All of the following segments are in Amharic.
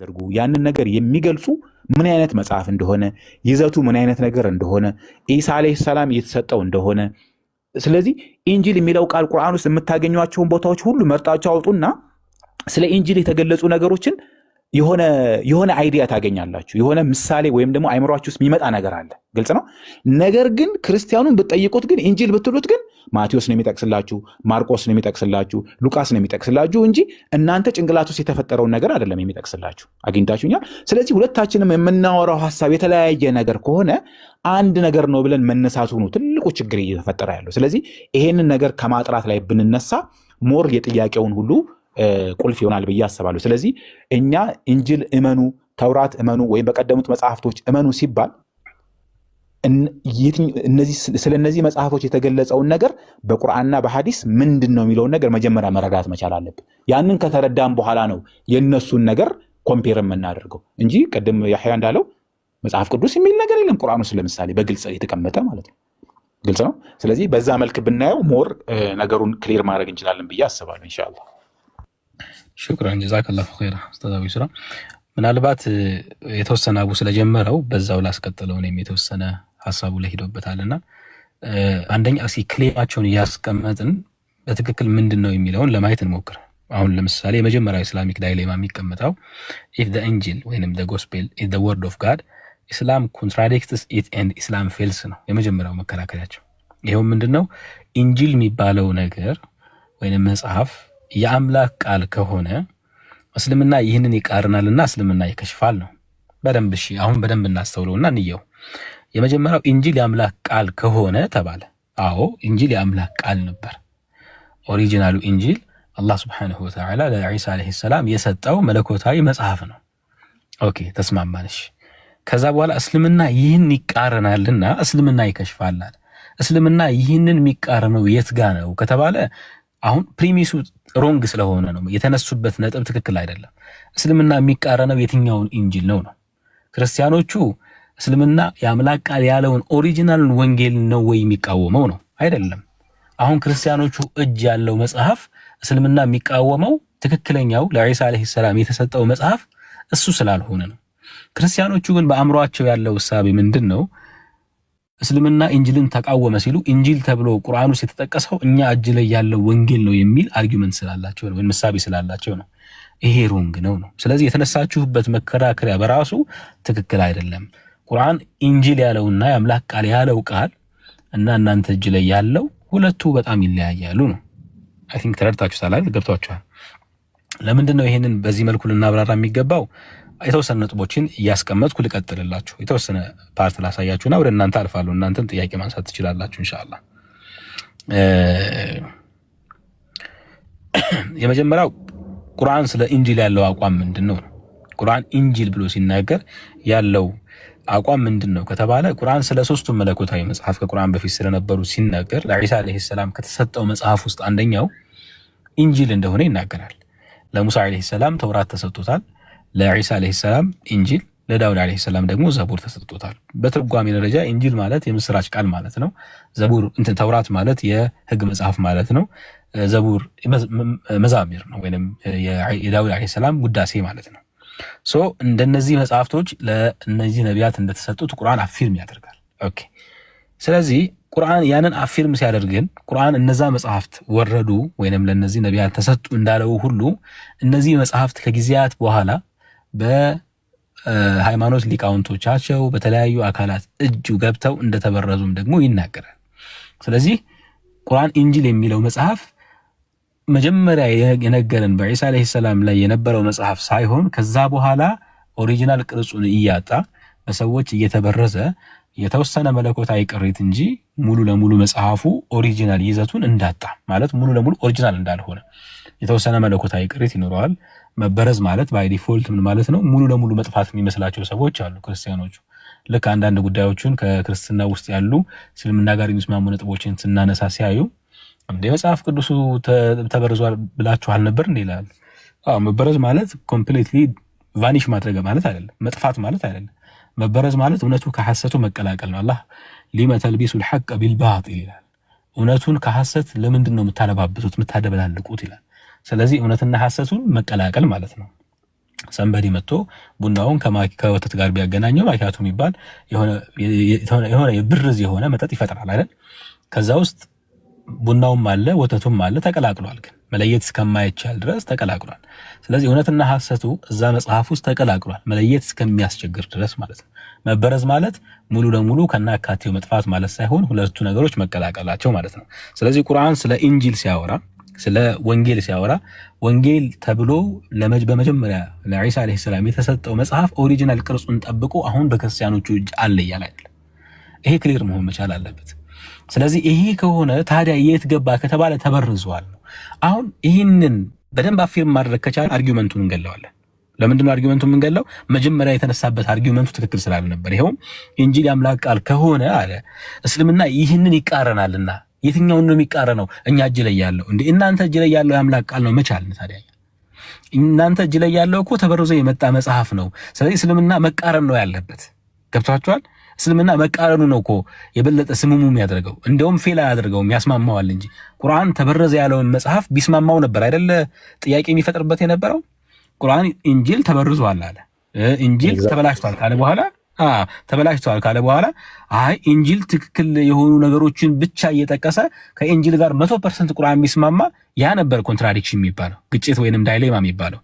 ያደርጉ ያንን ነገር የሚገልጹ ምን አይነት መጽሐፍ እንደሆነ ይዘቱ ምን አይነት ነገር እንደሆነ ኢሳ አለይሂ ሰላም የተሰጠው እንደሆነ ስለዚህ ኢንጂል የሚለው ቃል ቁርአን ውስጥ የምታገኙዋቸውን ቦታዎች ሁሉ መርጣችሁ አውጡና ስለ ኢንጂል የተገለጹ ነገሮችን የሆነ አይዲያ ታገኛላችሁ የሆነ ምሳሌ ወይም ደግሞ አይምሮአችሁ ውስጥ የሚመጣ ነገር አለ ግልጽ ነው ነገር ግን ክርስቲያኑን ብትጠይቁት ግን ኢንጂል ብትሉት ግን ማቴዎስ ነው የሚጠቅስላችሁ ማርቆስ ነው የሚጠቅስላችሁ ሉቃስ ነው የሚጠቅስላችሁ እንጂ እናንተ ጭንቅላት ውስጥ የተፈጠረውን ነገር አይደለም የሚጠቅስላችሁ አግኝታችሁኛል ስለዚህ ሁለታችንም የምናወራው ሐሳብ የተለያየ ነገር ከሆነ አንድ ነገር ነው ብለን መነሳቱ ነው ትልቁ ችግር እየተፈጠረ ያለው ስለዚህ ይሄንን ነገር ከማጥራት ላይ ብንነሳ ሞር የጥያቄውን ሁሉ ቁልፍ ይሆናል ብዬ አስባለሁ ስለዚህ እኛ ኢንጂል እመኑ ተውራት እመኑ ወይ በቀደሙት መጽሐፍቶች እመኑ ሲባል ስለነዚህ መጽሐፎች የተገለጸውን ነገር በቁርአንና በሐዲስ ምንድነው የሚለውን ነገር መጀመሪያ መረዳት መቻል አለብን ያንን ከተረዳን በኋላ ነው የነሱን ነገር ኮምፔር የምናደርገው እንጂ ቀደም ያህያ እንዳለው መጽሐፍ ቅዱስ የሚል ነገር የለም ቁርአን ውስጥ ለምሳሌ በግልጽ የተቀመጠ ማለት ነው ግልጽ ነው ስለዚህ በዛ መልክ ብናየው ሞር ነገሩን ክሊር ማድረግ እንችላለን ብዬ አስባለሁ ኢንሻአላህ شكرا جزاك الله خير استاذ ابو يسرا ምናልባት የተወሰነ አቡ ስለጀመረው በዛው ላስቀጥለው ነው የተወሰነ ሐሳቡ ላይ ሄዶበታልና አንደኛ ክሌማቸውን ያስቀመጥን በትክክል ምንድነው የሚለውን ለማየት እንሞክር አሁን ለምሳሌ የመጀመሪያው ኢስላሚክ ዳይሌማ የሚቀመጠው if the angel ወይንም the gospel is the word of God Islam contradicts it and Islam fails ነው የመጀመሪያው መከራከሪያቸው ይሄው ምንድነው ኢንጂል የሚባለው ነገር ወይንም መጽሐፍ የአምላክ ቃል ከሆነ እስልምና ይህንን ይቃርናልና እስልምና ይከሽፋል ነው በደንብ እሺ አሁን በደንብ እናስተውለውና እንየው የመጀመሪያው ኢንጂል የአምላክ ቃል ከሆነ ተባለ አዎ ኢንጂል የአምላክ ቃል ነበር ኦሪጂናሉ ኢንጂል አላህ Subhanahu Wa Ta'ala ለኢሳ አለይሂ ሰላም የሰጠው መለኮታዊ መጽሐፍ ነው ኦኬ ተስማማንሽ ከዛ በኋላ እስልምና ይህን ይቃርናልና እስልምና ይከሽፋል እስልምና ይህንን የሚቃርነው የት ጋር ነው ከተባለ አሁን ፕሪሚሱ ሮንግ ስለሆነ ነው የተነሱበት ነጥብ ትክክል አይደለም እስልምና የሚቃረነው የትኛውን ኢንጂል ነው ክርስቲያኖቹ እስልምና የአምላክ ቃል ያለውን ኦሪጂናሉን ወንጌል ነው ወይ የሚቃወመው ነው አይደለም አሁን ክርስቲያኖቹ እጅ ያለው መጽሐፍ እስልምና የሚቃወመው ትክክለኛው ለኢሳ አለይሂ ሰላም የተሰጠው መጽሐፍ እሱ ስላልሆነ ነው ክርስቲያኖቹ ግን በአእምሮአቸው ያለው ሐሳብ ምንድነው እስልምና ኢንጂልን ተቃወመ ሲሉ ኢንጂል ተብሎ ቁርአን ውስጥ የተጠቀሰው እኛ እጅ ላይ ያለው ወንጌል ነው የሚል አርጊውመንት ስላላቸው ነው ወይም ሐሳብ ስላላቸው ነው ይሄ ሮንግ ነው ስለዚህ የተነሳችሁበት መከራከሪያ በራሱ ትክክል አይደለም ቁርአን ኢንጂል ያለውና የአምላክ ቃል ያለው ቃል እና እናንተ እጅ ላይ ያለው ሁለቱ በጣም ይለያያሉ ነው አይ ቲንክ ተረድታችኋል አይደል ገብቷችኋል ለምንድን ነው ይሄንን በዚህ መልኩ ልናብራራ የሚገባው የተወሰነ ነጥቦችን ያስቀመጥኩ ልቀጥልላችሁ የተወሰነ ፓርት ላሳያችሁና ወደ እናንተ አልፋለሁ እናንተም ጥያቄ ማንሳት ትችላላችሁ ኢንሻአላህ የመጀመሪያው ቁርአን ስለ ኢንጂል ያለው አቋም ምንድነው ቁርአን ኢንጂል ብሎ ሲናገር ያለው አቋም ምንድነው ከተባለ ቁርአን ስለ ሶስቱ መለኮታዊ መጽሐፍ ከቁርአን በፊት ስለነበሩ ሲናገር ለኢሳ አለይሂ ሰላም ከተሰጠው መጽሐፍ ውስጥ አንደኛው ኢንጂል እንደሆነ ይናገራል ለሙሳ አለይሂ ሰላም ተውራት ተሰጥቶታል ለኢሳ አለይሂ ሰላም ኢንጂል ለዳውድ አለይሂ ሰላም ደግሞ ዘቡር ተሰጥቶታል በትርጓሜ ደረጃ ኢንጂል ማለት የምስራች ቃል ማለት ነው ዘቡር ተውራት ማለት የህግ መጽሐፍ ማለት ነው ዘቡር መዛሚር ነው ወይንም የዳውድ አለይሂ ሰላም ውዳሴ ማለት ነው ሶ እንደነዚህ መጽሐፍቶች ለነዚህ ነቢያት እንደተሰጡት ቁርአን አፊርም ያደርጋል ኦኬ ስለዚህ ቁርአን ያንን አፊርም ሲያደርግን ቁርአን እነዛ መጽሐፍት ወረዱ ወይንም ለነዚህ ነቢያት ተሰጡ እንዳለው ሁሉ እነዚህ መጽሐፍት ከጊዜያት በኋላ በሃይማኖት ሊቃውንቶቻቸው በተለያዩ አካላት እጅ ገብተው እንደተበረዙም ደግሞ ይናገራል ስለዚህ ቁርአን ኢንጂል የሚለው መጽሐፍ መጀመሪያ የነገረን በኢሳ አለይሂ ሰላም ላይ የነበረው መጽሐፍ ሳይሆን ከዛ በኋላ ኦሪጂናል ቅርጹን እያጣ በሰዎች እየተበረዘ የተወሰነ መለኮታዊ ቅሪት እንጂ ሙሉ ለሙሉ መጽሐፉ ኦሪጂናል ይዘቱን እንዳጣ ማለት ሙሉ ለሙሉ ኦሪጂናል እንዳልሆነ የተወሰነ መለኮታዊ ቅሪት ይኖረዋል መበረዝ ማለት ባይ ዲፎልት ምን ማለት ነው ሙሉ ለሙሉ መጥፋት የሚመስላቸው ሰዎች አሉ ክርስቲያኖቹ ልክ አንዳንድ ጉዳዮችን ከክርስትና ውስጥ ያሉ እስልምና ጋር የሚስማሙ ነጥቦችን ስናነሳ ሲያዩ እንደ መጽሐፍ ቅዱሱ ተበርዟል ብላችኋል ነበር እንዴ ይላል መበረዝ ማለት ኮምፕሊትሊ ቫኒሽ ማድረግ ማለት አይደለም መጥፋት ማለት አይደለም መበረዝ ማለት እውነቱ ከሐሰቱ መቀላቀል ነው አላህ ሊመ ተልቢሱ الحق بالباطل ይላል እውነቱን ከሐሰት ለምንድን ነው የምታለባብሱት የምታደበላልቁት ይላል ስለዚህ እውነትና ሐሰቱን መቀላቀል ማለት ነው ሰንበዲ መጥቶ ቡናውን ከወተት ጋር ቢያገናኘው ማኪያቶ የሚባል የሆነ የብርዝ የሆነ መጠጥ ይፈጥራል አይደል? ከዛ ውስጥ ቡናውም አለ ወተቱም አለ ተቀላቅሏል። ግን መለየት እስከማይቻል ድረስ ተቀላቅሏል። ስለዚህ እውነትና ሐሰቱ እዛ መጽሐፍ ውስጥ ተቀላቅሏል፣ መለየት እስከሚያስቸግር ድረስ ማለት ነው። መበረዝ ማለት ሙሉ ለሙሉ ከናካቴው መጥፋት ማለት ሳይሆን ሁለቱ ነገሮች መቀላቀላቸው ማለት ነው። ስለዚህ ቁርአን ስለ ኢንጂል ሲያወራ ስለ ወንጌል ሲያወራ ወንጌል ተብሎ በመጀመሪያ ለኢሳ አለይሂ ሰላም የተሰጠው መጽሐፍ ኦሪጂናል ቅርጹን ጠብቆ አሁን በክርስቲያኖቹ እጅ አለ እያለ አይደለም። ይሄ ክሊር መሆን መቻል አለበት። ስለዚህ ይሄ ከሆነ ታዲያ የት ገባ ከተባለ ተበርዟል ነው። አሁን ይህንን በደንብ አፊርም ማድረግ ከቻለ አርጊውመንቱን እንገለዋለን። ለምንድን ነው አርጊውመንቱን የምንገለው? መጀመሪያ የተነሳበት አርጊውመንቱ ትክክል ስላልነበር። ይኸውም ኢንጂል የአምላክ ቃል ከሆነ አለ እስልምና ይህንን ይቃረናልና የትኛውን ነው የሚቃረነው? እኛ እጅ ላይ ያለው እንዴ? እናንተ እጅ ላይ ያለው የአምላክ ቃል ነው መቻልን። ታዲያ እናንተ እጅ ላይ ያለው እኮ ተበርዞ የመጣ መጽሐፍ ነው። ስለዚህ እስልምና መቃረን ነው ያለበት። ገብቷችኋል? እስልምና መቃረኑ ነው እኮ የበለጠ ስምሙ የሚያደርገው። እንደውም ፌል አያደርገውም፣ ያስማማዋል እንጂ ቁርአን ተበረዘ ያለውን መጽሐፍ ቢስማማው ነበር አይደለ ጥያቄ የሚፈጥርበት የነበረው። ቁርአን ኢንጂል ተበርዟል አለ፣ ኢንጂል ተበላሽቷል ካለ በኋላ ተበላሽቷል ካለ በኋላ አይ ኢንጂል ትክክል የሆኑ ነገሮችን ብቻ እየጠቀሰ ከኢንጂል ጋር 100% ቁርአን የሚስማማ ያ ነበር ኮንትራዲክሽን የሚባለው፣ ግጭት ወይንም ዳይሌማ የሚባለው።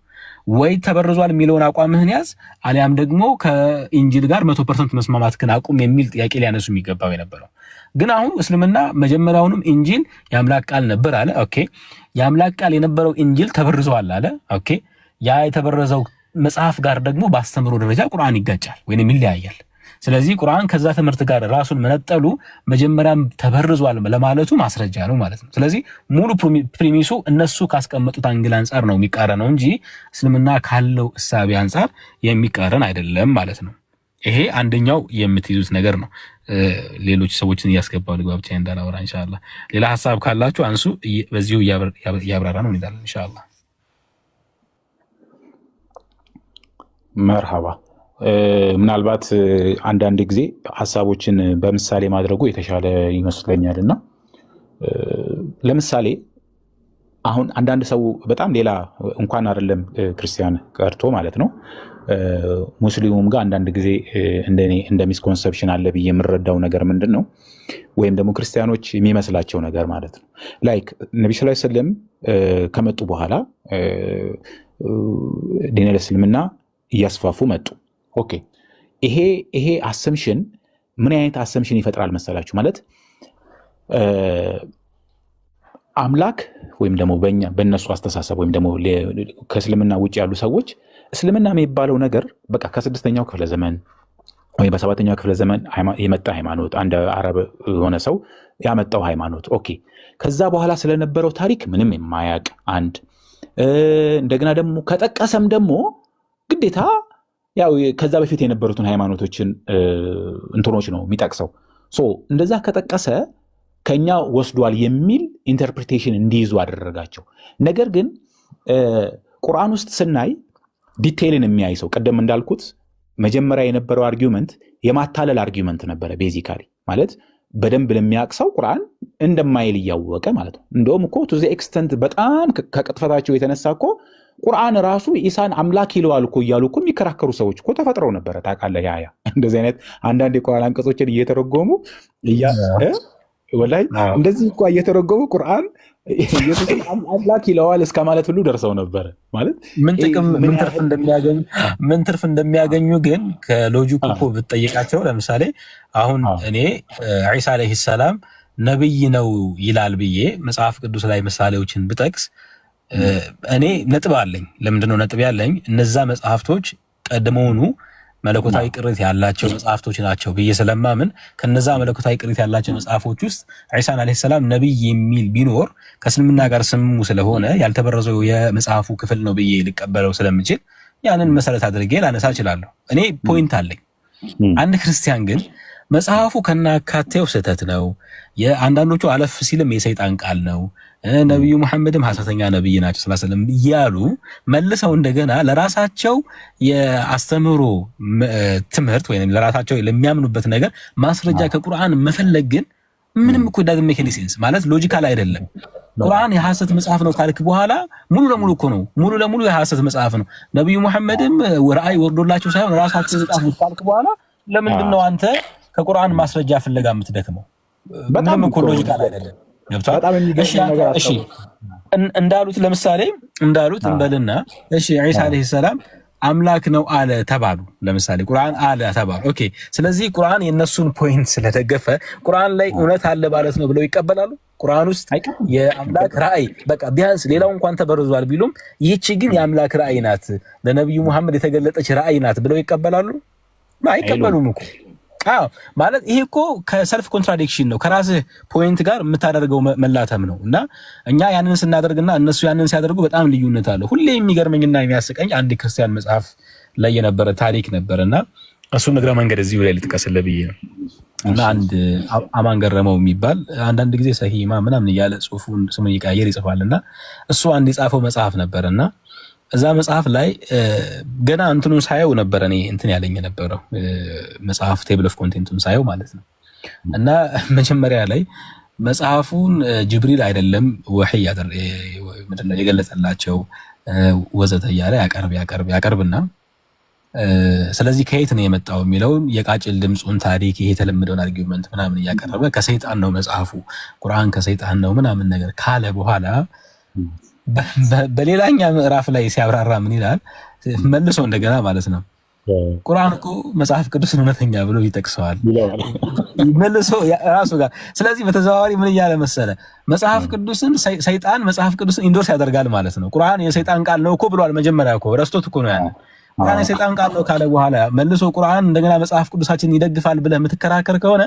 ወይ ተበርዟል የሚለውን አቋምህን ያዝ፣ አሊያም ደግሞ ከኢንጂል ጋር 100% መስማማትህን አቁም የሚል ጥያቄ ሊያነሱ የሚገባው የነበረው። ግን አሁን እስልምና መጀመሪያውንም ኢንጂል የአምላክ ቃል ነበር አለ። ኦኬ የአምላክ ቃል የነበረው ኢንጂል ተበርዟል አለ። ኦኬ ያ የተበረዘው መጽሐፍ ጋር ደግሞ በአስተምሮ ደረጃ ቁርአን ይጋጫል ወይንም ይለያያል። ስለዚህ ቁርአን ከዛ ትምህርት ጋር ራሱን መነጠሉ መጀመሪያም ተበርዟል ለማለቱ ማስረጃ ነው ማለት ነው። ስለዚህ ሙሉ ፕሪሚሱ እነሱ ካስቀመጡት አንግል አንጻር ነው የሚቃረነው እንጂ እስልምና ካለው እሳቤ አንጻር የሚቃረን አይደለም ማለት ነው። ይሄ አንደኛው የምትይዙት ነገር ነው። ሌሎች ሰዎችን እያስገባው ልግባ ብቻ እንዳላወራ ኢንሻአላህ። ሌላ ሐሳብ ካላችሁ አንሱ፣ በዚሁ ያብራራ ነው እንላለን ኢንሻአላህ። መርሐባ። ምናልባት አንዳንድ ጊዜ ሐሳቦችን በምሳሌ ማድረጉ የተሻለ ይመስለኛልና ለምሳሌ አሁን አንዳንድ ሰው በጣም ሌላ እንኳን አይደለም ክርስቲያን ቀርቶ ማለት ነው ሙስሊሙም ጋር አንዳንድ ጊዜ እንደኔ እንደ ሚስኮንሰፕሽን አለ ብዬ የምረዳው ነገር ምንድን ነው፣ ወይም ደግሞ ክርስቲያኖች የሚመስላቸው ነገር ማለት ነው ላይክ ነብዩ ሰለላሁ ዐለይሂ ወሰለም ከመጡ በኋላ ዲነል እስልምና እያስፋፉ መጡ። ኦኬ ይሄ አሰምሽን ምን አይነት አሰምሽን ይፈጥራል መሰላችሁ? ማለት አምላክ ወይም ደግሞ በእነሱ አስተሳሰብ ወይም ደግሞ ከእስልምና ውጭ ያሉ ሰዎች እስልምና የሚባለው ነገር በቃ ከ6ኛው ክፍለ ዘመን ወይ በ7ኛው ክፍለ ዘመን የመጣ ሃይማኖት፣ አንድ አረብ የሆነ ሰው ያመጣው ሃይማኖት። ኦኬ ከዛ በኋላ ስለነበረው ታሪክ ምንም የማያውቅ አንድ እንደገና ደግሞ ከጠቀሰም ደግሞ ግዴታ ያው ከዛ በፊት የነበሩትን ሃይማኖቶችን እንትኖች ነው የሚጠቅሰው። እንደዛ ከጠቀሰ ከኛ ወስዷል የሚል ኢንተርፕሪቴሽን እንዲይዙ አደረጋቸው። ነገር ግን ቁርአን ውስጥ ስናይ ዲቴይልን የሚያይ ሰው ቀደም እንዳልኩት መጀመሪያ የነበረው አርጊውመንት የማታለል አርጊውመንት ነበረ። ቤዚካሊ ማለት በደንብ ለሚያቅሰው ቁርአን እንደማይል እያወቀ ማለት ነው። እንደውም እኮ ቱ ዘ ኤክስተንት በጣም ከቅጥፈታቸው የተነሳ እኮ ቁርአን ራሱ ኢሳን አምላክ ይለዋል እኮ እያሉ እኮ የሚከራከሩ ሰዎች እኮ ተፈጥረው ነበረ። ታውቃለህ? ያ እንደዚህ አይነት አንዳንድ የቁርአን አንቀጾችን እየተረጎሙ ወላይ እንደዚህ እኮ እየተረጎሙ ቁርአን ኢየሱስን አምላክ ይለዋል እስከ ማለት ሁሉ ደርሰው ነበር። ማለት ምን ትርፍ እንደሚያገኙ ግን ከሎጂኩ እኮ ብትጠይቃቸው፣ ለምሳሌ አሁን እኔ ዒሳ አለይሂ ሰላም ነብይ ነው ይላል ብዬ መጽሐፍ ቅዱስ ላይ ምሳሌዎችን ብጠቅስ እኔ ነጥብ አለኝ። ለምንድነው ነጥብ ያለኝ? እነዛ መጽሐፍቶች ቀድሞውኑ መለኮታዊ ቅሪት ያላቸው መጽሐፍቶች ናቸው ብዬ ስለማምን ከነዛ መለኮታዊ ቅሪት ያላቸው መጽሐፎች ውስጥ ዒሳን አለይሂ ሰላም ነብይ የሚል ቢኖር ከእስልምና ጋር ስሙ ስለሆነ ያልተበረዘው የመጽሐፉ ክፍል ነው ብዬ ልቀበለው ስለምችል ያንን መሰረት አድርጌ ላነሳ እችላለሁ። እኔ ፖይንት አለኝ። አንድ ክርስቲያን ግን መጽሐፉ ከናካቴው ስህተት ነው፣ የአንዳንዶቹ አለፍ ሲልም የሰይጣን ቃል ነው፣ ነብዩ መሐመድም ሐሰተኛ ነብይ ናቸው ሰለላሁ ዐለይሂ ወሰለም እያሉ መልሰው እንደገና ለራሳቸው የአስተምሮ ትምህርት ወይም ለራሳቸው ለሚያምኑበት ነገር ማስረጃ ከቁርአን መፈለግ ግን ምንም እኮ ዳግም ሜክ ሴንስ ማለት ሎጂካል አይደለም። ቁርአን የሐሰት መጽሐፍ ነው ካልክ በኋላ ሙሉ ለሙሉ እኮ ነው ሙሉ ለሙሉ የሐሰት መጽሐፍ ነው። ነብዩ መሐመድም ራእይ ወርዶላቸው ሳይሆን ራሳቸው የጻፉት ካልክ በኋላ ለምንድን ነው አንተ ከቁርአን ማስረጃ ፍለጋ የምትደክመው? በጣም እኮ ሎጂካል አይደለም። ገብቷል? እሺ እንዳሉት ለምሳሌ እንዳሉት እንበልና እሺ ዒሳ አለይሂ ሰላም አምላክ ነው አለ ተባሉ። ለምሳሌ ቁርአን አለ ተባሉ። ኦኬ ስለዚህ ቁርአን የነሱን ፖይንት ስለደገፈ ቁርአን ላይ እውነት አለ ማለት ነው ብለው ይቀበላሉ? ቁርአን ውስጥ የአምላክ ራእይ በቃ ቢያንስ ሌላው እንኳን ተበርዟል ቢሉም ይህች ግን የአምላክ ራእይ ናት፣ ለነብዩ መሐመድ የተገለጠች ራእይ ናት ብለው ይቀበላሉ? አይቀበሉም እኮ። አዎ ማለት ይሄ እኮ ከሰልፍ ኮንትራዲክሽን ነው፣ ከራስህ ፖይንት ጋር የምታደርገው መላተም ነው። እና እኛ ያንን ስናደርግና እነሱ ያንን ሲያደርጉ በጣም ልዩነት አለ። ሁሌ የሚገርመኝና የሚያስቀኝ አንድ ክርስቲያን መጽሐፍ ላይ የነበረ ታሪክ ነበርና እሱን እግረ መንገድ እዚሁ ላይ ልጥቀስልህ ብዬ ነው። እና አንድ አማን ገረመው የሚባል አንዳንድ ጊዜ ሰሂማ ምናምን እያለ ጽሁፉን ስሙን ይቀያየር ይጽፋልና እሱ አንድ የጻፈው መጽሐፍ ነበርና እዛ መጽሐፍ ላይ ገና እንትኑን ሳየው ነበር እኔ እንትን ያለኝ ነበረው መጽሐፍ ቴብል ኦፍ ኮንቴንቱን ሳየው ማለት ነው። እና መጀመሪያ ላይ መጽሐፉን ጅብሪል አይደለም ወህይ ምንድነው የገለጸላቸው ወዘተ እያለ ያቀርብና ስለዚህ ከየት ነው የመጣው የሚለውን የቃጭል ድምፁን ታሪክ ይሄ የተለመደውን አርጊውመንት ምናምን እያቀረበ ከሰይጣን ነው መጽሐፉ ቁርአን ከሰይጣን ነው ምናምን ነገር ካለ በኋላ በሌላኛ ምዕራፍ ላይ ሲያብራራ ምን ይላል መልሶ እንደገና ማለት ነው ቁርአን እኮ መጽሐፍ ቅዱስን እውነተኛ ብሎ ይጠቅሰዋል መልሶ ራሱ ጋር። ስለዚህ በተዘዋዋሪ ምን እያለ መሰለ መጽሐፍ ቅዱስን ሰይጣን መጽሐፍ ቅዱስን ኢንዶርስ ያደርጋል ማለት ነው። ቁርአን የሰይጣን ቃል ነው እኮ ብሏል መጀመሪያ እኮ ረስቶት እኮ ነው ያንን ቁርአን የሰይጣን ቃል ነው ካለ በኋላ መልሶ ቁርአን እንደገና መጽሐፍ ቅዱሳችንን ይደግፋል ብለህ የምትከራከር ከሆነ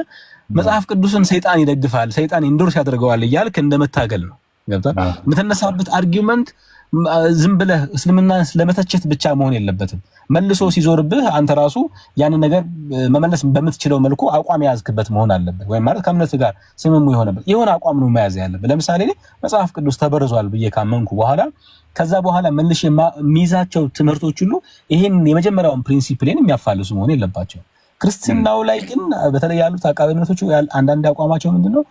መጽሐፍ ቅዱስን ሰይጣን ይደግፋል ሰይጣን ኢንዶርስ ያደርገዋል እያልክ እንደመታገል ነው። ገብታ የምትነሳበት አርጊውመንት ዝም ብለህ እስልምና ለመተቸት ብቻ መሆን የለበትም። መልሶ ሲዞርብህ አንተ ራሱ ያንን ነገር መመለስ በምትችለው መልኩ አቋም ያዝክበት መሆን አለበት። ወይ ማለት ከእምነት ጋር ስምሙ የሆነ አቋም ነው መያዝ ያለበት። ለምሳሌ መጽሐፍ ቅዱስ ተበርዟል ብዬ ካመንኩ በኋላ ከዛ በኋላ መልሼ የሚይዛቸው ትምህርቶች ሁሉ ይሄን የመጀመሪያውን ፕሪንሲፕልን የሚያፋልሱ መሆን የለባቸው። ክርስትናው ላይ ግን በተለይ ያሉት አቃቤ እምነቶቹ አንዳንድ አቋማቸው ምንድነው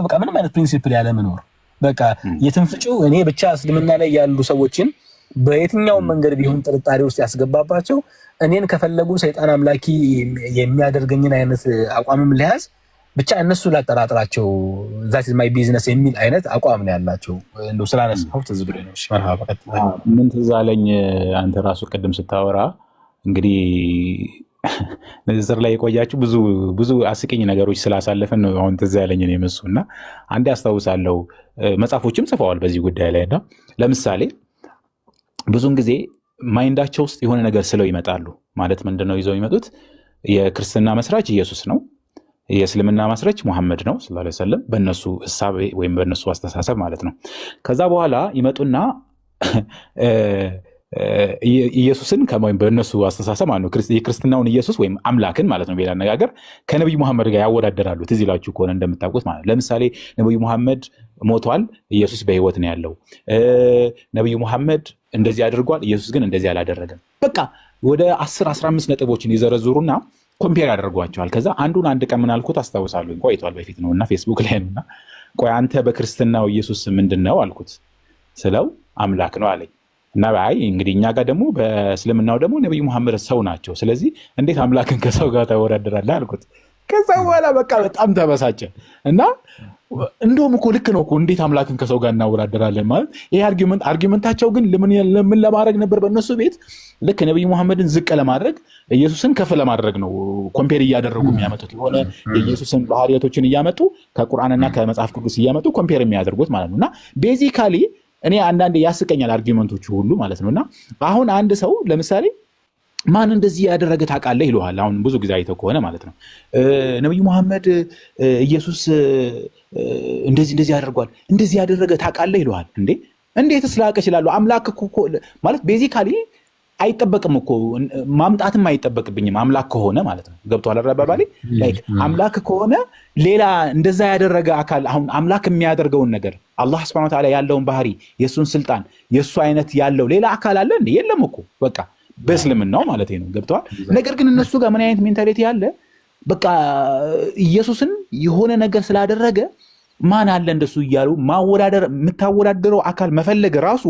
በቃ ምንም አይነት ፕሪንሲፕል ያለ መኖር በቃ የትንፍጩ እኔ ብቻ እስልምና ላይ ያሉ ሰዎችን በየትኛው መንገድ ቢሆን ጥርጣሬ ውስጥ ያስገባባቸው እኔን ከፈለጉ ሰይጣን አምላኪ የሚያደርገኝን አይነት አቋምም ሊያዝ ብቻ እነሱ ላጠራጥራቸው ዛት ኢዝ ማይ ቢዝነስ የሚል አይነት አቋም ነው ያላቸው። እንደው ስላነሳው ትዝ ብሎኝ ነው። እሺ መርሃባ ቀጥታ ምን ትዝ አለኝ አንተ ራሱ ቅድም ስታወራ እንግዲህ ንዝር ላይ የቆያችሁ ብዙ አስቂኝ ነገሮች ስላሳለፈን ነው አሁን ትዝ ያለኝ ነው የመሱና አንዴ አስታውሳለሁ መጽሐፎችም ጽፈዋል በዚህ ጉዳይ ላይ እና ለምሳሌ ብዙን ጊዜ ማይንዳቸው ውስጥ የሆነ ነገር ስለው ይመጣሉ። ማለት ምንድነው ይዘው ይመጡት የክርስትና መስራች ኢየሱስ ነው፣ የእስልምና መስራች ሙሐመድ ነው ሰለላሁ ዐለይሂ ወሰለም በእነሱ ሐሳብ ወይም በእነሱ አስተሳሰብ ማለት ነው። ከዛ በኋላ ይመጡና ኢየሱስን ከማይም በእነሱ አስተሳሰብ ማለት ነው የክርስትናውን ኢየሱስ ወይም አምላክን ማለት ነው በሌላ አነጋገር ከነብዩ መሐመድ ጋር ያወዳደራሉ። ትዝ ይላችሁ ከሆነ እንደምታውቁት ማለት ለምሳሌ ነብዩ መሐመድ ሞቷል፣ ኢየሱስ በህይወት ነው ያለው። ነብዩ መሐመድ እንደዚህ አድርጓል፣ ኢየሱስ ግን እንደዚህ አላደረገም። በቃ ወደ 10-15 ነጥቦችን ይዘረዝሩና ኮምፔር ያደርጓቸዋል። ከዛ አንድ ቀን ምን አልኩት አስታውሳለሁ፣ ቆይቷል በፊት ነውና ፌስቡክ ላይ ነውና ቆይ አንተ በክርስትናው ኢየሱስ ምንድነው አልኩት ስለው አምላክ ነው አለኝ። እና አይ እንግዲህ እኛ ጋር ደግሞ በእስልምናው ደግሞ ነብዩ መሐመድ ሰው ናቸው፣ ስለዚህ እንዴት አምላክን ከሰው ጋር ታወዳድራለህ አልኩት። ከዛ በኋላ በቃ በጣም ተበሳጨ እና እንደውም እኮ ልክ ነው እኮ እንዴት አምላክን ከሰው ጋር እናወዳድራለን ማለት ይሄ አርጊመንታቸው ግን ለምን ለማድረግ ነበር በእነሱ ቤት ልክ ነብዩ መሐመድን ዝቅ ለማድረግ ኢየሱስን ከፍ ለማድረግ ነው ኮምፔር እያደረጉ የሚያመጡት የሆነ የኢየሱስን ባህሪያቶችን እያመጡ ከቁርአንና ከመጽሐፍ ቅዱስ እያመጡ ኮምፔር የሚያደርጉት ማለት ነውና ቤዚካሊ እኔ አንዳንዴ ያስቀኛል አርጊመንቶቹ ሁሉ ማለት ነውና አሁን አንድ ሰው ለምሳሌ ማን እንደዚህ ያደረገ ታውቃለህ ይለዋል። አሁን ብዙ ጊዜ አይተው ከሆነ ማለት ነው ነብዩ መሐመድ ኢየሱስ እንደዚህ ያደርጓል እንደዚህ ያደረገ ታውቃለህ ይለዋል። እንዴት ስላቀ ይችላል? አምላክ እኮ ማለት ቤዚካሊ አይጠበቅም እኮ ማምጣትም አይጠበቅብኝም አምላክ ከሆነ ማለት ነው። ገብቷል አባባሌ? ላይክ አምላክ ከሆነ ሌላ እንደዛ ያደረገ አካል አሁን አምላክ የሚያደርገውን ነገር አላህ Subhanahu Wa Ta'ala ያለውን ባህሪ የሱን ስልጣን የሱ አይነት ያለው ሌላ አካል አለ እንዴ? የለም እኮ በቃ በእስልምናው ማለት ነው። ገብቷል? ነገር ግን እነሱ ጋር ምን አይነት ሜንታሊቲ ያለ በቃ ኢየሱስን የሆነ ነገር ስላደረገ ማን አለ እንደሱ እያሉ ማወዳደር የምታወዳደረው አካል መፈለግ ራሱ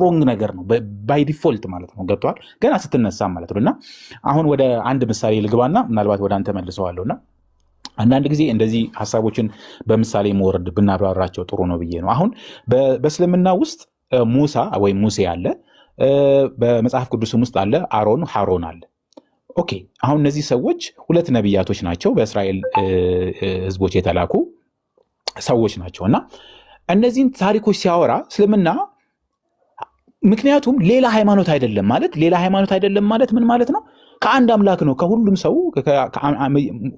ሮንግ ነገር ነው ባይ ዲፎልት ማለት ነው። ገብቷል? ገና ስትነሳ ማለት ነው። እና አሁን ወደ አንድ ምሳሌ ልግባና ምናልባት ወደ አንተ መልሰዋለሁና አንዳንድ ጊዜ እንደዚህ ሐሳቦችን በምሳሌ መወረድ ብናብራራቸው ጥሩ ነው ብዬ ነው። አሁን በእስልምና ውስጥ ሙሳ ወይም ሙሴ አለ፣ በመጽሐፍ ቅዱስም ውስጥ አለ ሃሮን አለ። ኦኬ አሁን እነዚህ ሰዎች ሁለት ነቢያቶች ናቸው፣ በእስራኤል ህዝቦች የተላኩ ሰዎች ናቸው። እና እነዚህን ታሪኮች ሲያወራ እስልምና ምክንያቱም ሌላ ሃይማኖት አይደለም ማለት ምን ማለት ነው? ከአንድ አምላክ ነው ከሁሉም ሰው።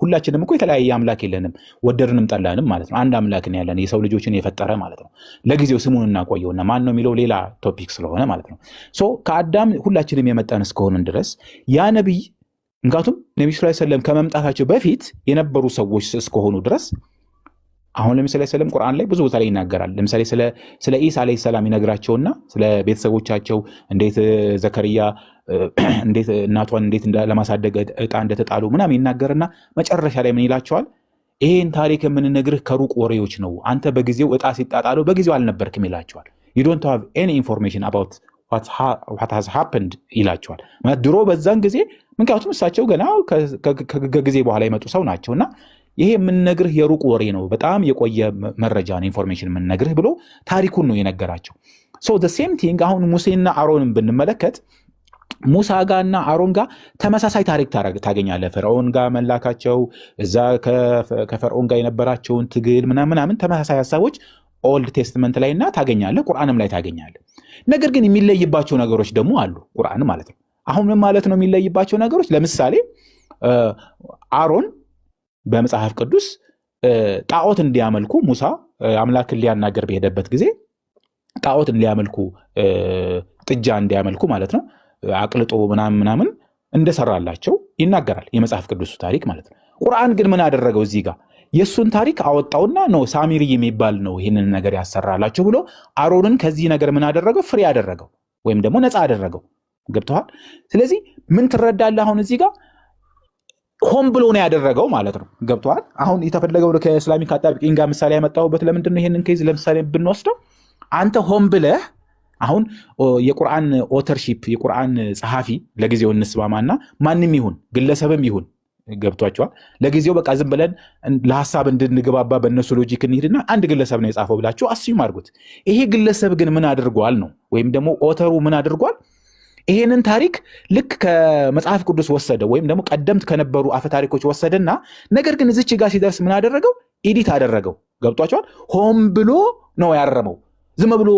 ሁላችንም እኮ የተለያየ አምላክ የለንም፣ ወደድንም ጠላንም ማለት ነው። አንድ አምላክ ነው ያለን፣ የሰው ልጆችን የፈጠረ ማለት ነው። ለጊዜው ስሙን እናቆየውና ማን ነው የሚለው ሌላ ቶፒክ ስለሆነ ማለት ነው። ከአዳም ሁላችንም የመጣን እስከሆንን ድረስ ያ ነቢይ ምክንያቱም ነቢ ስ ሰለም ከመምጣታቸው በፊት የነበሩ ሰዎች እስከሆኑ ድረስ አሁን ለምሳሌ ሰለም ቁርአን ላይ ብዙ ቦታ ላይ ይናገራል። ለምሳሌ ስለ ኢሳ አለይሂ ሰላም ይነግራቸውና ስለ ቤተሰቦቻቸው እንዴት ዘከርያ እንዴት እናቷን እንዴት ለማሳደግ ዕጣ እንደተጣሉ ምናምን ይናገርና መጨረሻ ላይ ምን ይላቸዋል? ይሄን ታሪክ የምንነግርህ ከሩቅ ወሬዎች ነው፣ አንተ በጊዜው ዕጣ ሲጣጣሉ በጊዜው አልነበርክም ይላቸዋል። you don't have any information about what has happened ይላቸዋል። ማለት ድሮ በዛን ጊዜ ምክንያቱም እሳቸው ገና ከጊዜ በኋላ የመጡ ሰው ናቸውና ይሄ የምንነግርህ የሩቅ ወሬ ነው፣ በጣም የቆየ መረጃ ነው፣ ኢንፎርሜሽን የምንነግርህ ብሎ ታሪኩን ነው የነገራቸው። the same thing አሁን ሙሴና አሮንን ብንመለከት ሙሳ ጋርና አሮን ጋር ተመሳሳይ ታሪክ ታገኛለህ። ፈርዖን ጋር መላካቸው፣ እዛ ከፈርዖን ጋር የነበራቸውን ትግል ምናምን ተመሳሳይ ሐሳቦች ኦልድ ቴስትመንት ላይና ታገኛለህ፣ ቁርአንም ላይ ታገኛለህ። ነገር ግን የሚለይባቸው ነገሮች ደግሞ አሉ። ቁርአን ማለት ነው አሁን ምን ማለት ነው የሚለይባቸው ነገሮች? ለምሳሌ አሮን በመጽሐፍ ቅዱስ ጣዖት እንዲያመልኩ ሙሳ አምላክን ሊያናገር በሄደበት ጊዜ ጣዖት እንዲያመልኩ ጥጃ እንዲያመልኩ ማለት ነው አቅልጦ ምናምን እንደሰራላቸው ይናገራል የመጽሐፍ ቅዱስ ታሪክ ማለት ነው። ቁርአን ግን ምን አደረገው? እዚህ ጋር የሱን ታሪክ አወጣውና ነው ሳሚሪ የሚባል ነው ይህንን ነገር ያሰራላቸው ብሎ አሮንን ከዚህ ነገር ምን አደረገው? ፍሪ አደረገው ወይም ደግሞ ነፃ አደረገው። ገብተዋል? ስለዚህ ምን ትረዳለህ? አሁን እዚህ ጋር ሆን ብሎ ነው ያደረገው ማለት ነው። ገብተዋል? አሁን የተፈለገው ከእስላሚክ አጣብቂኝ ጋር ምሳሌ ያመጣሁበት ለምንድን ነው? ይሄንን ኬዝ ለምሳሌ ብንወስደው አንተ ሆን ብለህ አሁን የቁርአን ኦተርሺፕ የቁርአን ጸሐፊ ለጊዜው እንስማማና ማንም ይሁን ግለሰብም ይሁን ገብቷቸዋል። ለጊዜው በቃ ዝም ብለን ለሐሳብ እንድንግባባ በእነሱ ሎጂክ እንሂድና አንድ ግለሰብ ነው የጻፈው ብላችሁ አስዩም አድርጉት። ይሄ ግለሰብ ግን ምን አድርጓል ነው? ወይም ደግሞ ኦተሩ ምን አድርጓል? ይሄንን ታሪክ ልክ ከመጽሐፍ ቅዱስ ወሰደው ወይም ደግሞ ቀደምት ከነበሩ አፈ ታሪኮች ወሰደና ነገር ግን እዚች ጋር ሲደርስ ምን አደረገው? ኤዲት አደረገው። ገብቷቸዋል? ሆን ብሎ ነው ያረመው። ዝም ብሎ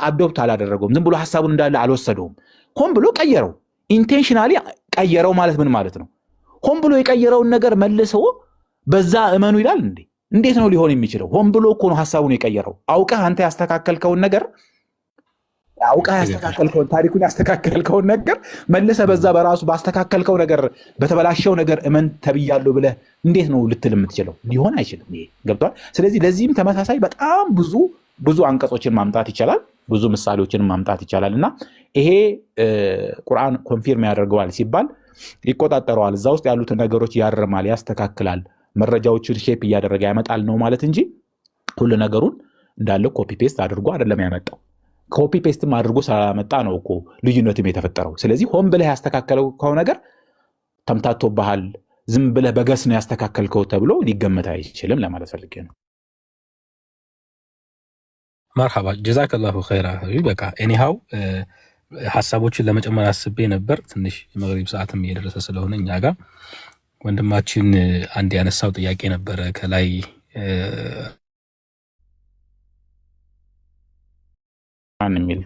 አዶፕት አላደረገውም። ዝም ብሎ ሐሳቡን እንዳለ አልወሰደውም። ሆን ብሎ ቀየረው። ኢንቴንሽናሊ ቀየረው ማለት ምን ማለት ነው? ሆን ብሎ የቀየረውን ነገር መልሶ በዛ እመኑ ይላል እንዴ? እንዴት ነው ሊሆን የሚችለው? ሆን ብሎ እኮ ነው ሐሳቡን የቀየረው። አውቀህ አንተ ያስተካከልከውን ነገር ታሪኩን ያስተካከልከውን ነገር መልሰህ በዛ በራሱ ባስተካከልከው ነገር በተበላሸው ነገር እመን ተብያለሁ ብለህ እንዴት ነው ልትል የምትችለው? ሊሆን አይችልም። ይሄ ገብቷል? ስለዚህ ለዚህም ተመሳሳይ በጣም ብዙ አንቀጾችን ማምጣት ይቻላል፣ ብዙ ምሳሌዎችን ማምጣት ይቻላል። እና ይሄ ቁርአን ኮንፊርም ያደርገዋል ሲባል ይቆጣጠረዋል፣ እዛ ውስጥ ያሉትን ነገሮች ያርማል፣ ያስተካክላል፣ መረጃዎችን ሼፕ እያደረገ ያመጣል ነው ማለት እንጂ ሁሉ ነገሩን እንዳለ ኮፒ ፔስት አድርጎ አይደለም ያመጣው። ኮፒ ፔስትም አድርጎ ስላመጣ ነው እኮ ልዩነትም የተፈጠረው። ስለዚህ ሆን ብለህ ያስተካከልከው ነገር ተምታቶብሃል፣ ዝም ብለህ በገስ ነው ያስተካከልከው ተብሎ ሊገመት አይችልም ለማለት ፈልጌ ነው። መርሐባ ጀዛከላሁ ኸይራ። በቃ ኤኒሃው ሐሳቦችን ለመጨመር አስቤ ነበር። ትንሽ የመግሪብ ሰዓትም እየደረሰ ስለሆነ እኛ ጋር ወንድማችን አንድ ያነሳው ጥያቄ ነበረ ከላይ ማን የሚል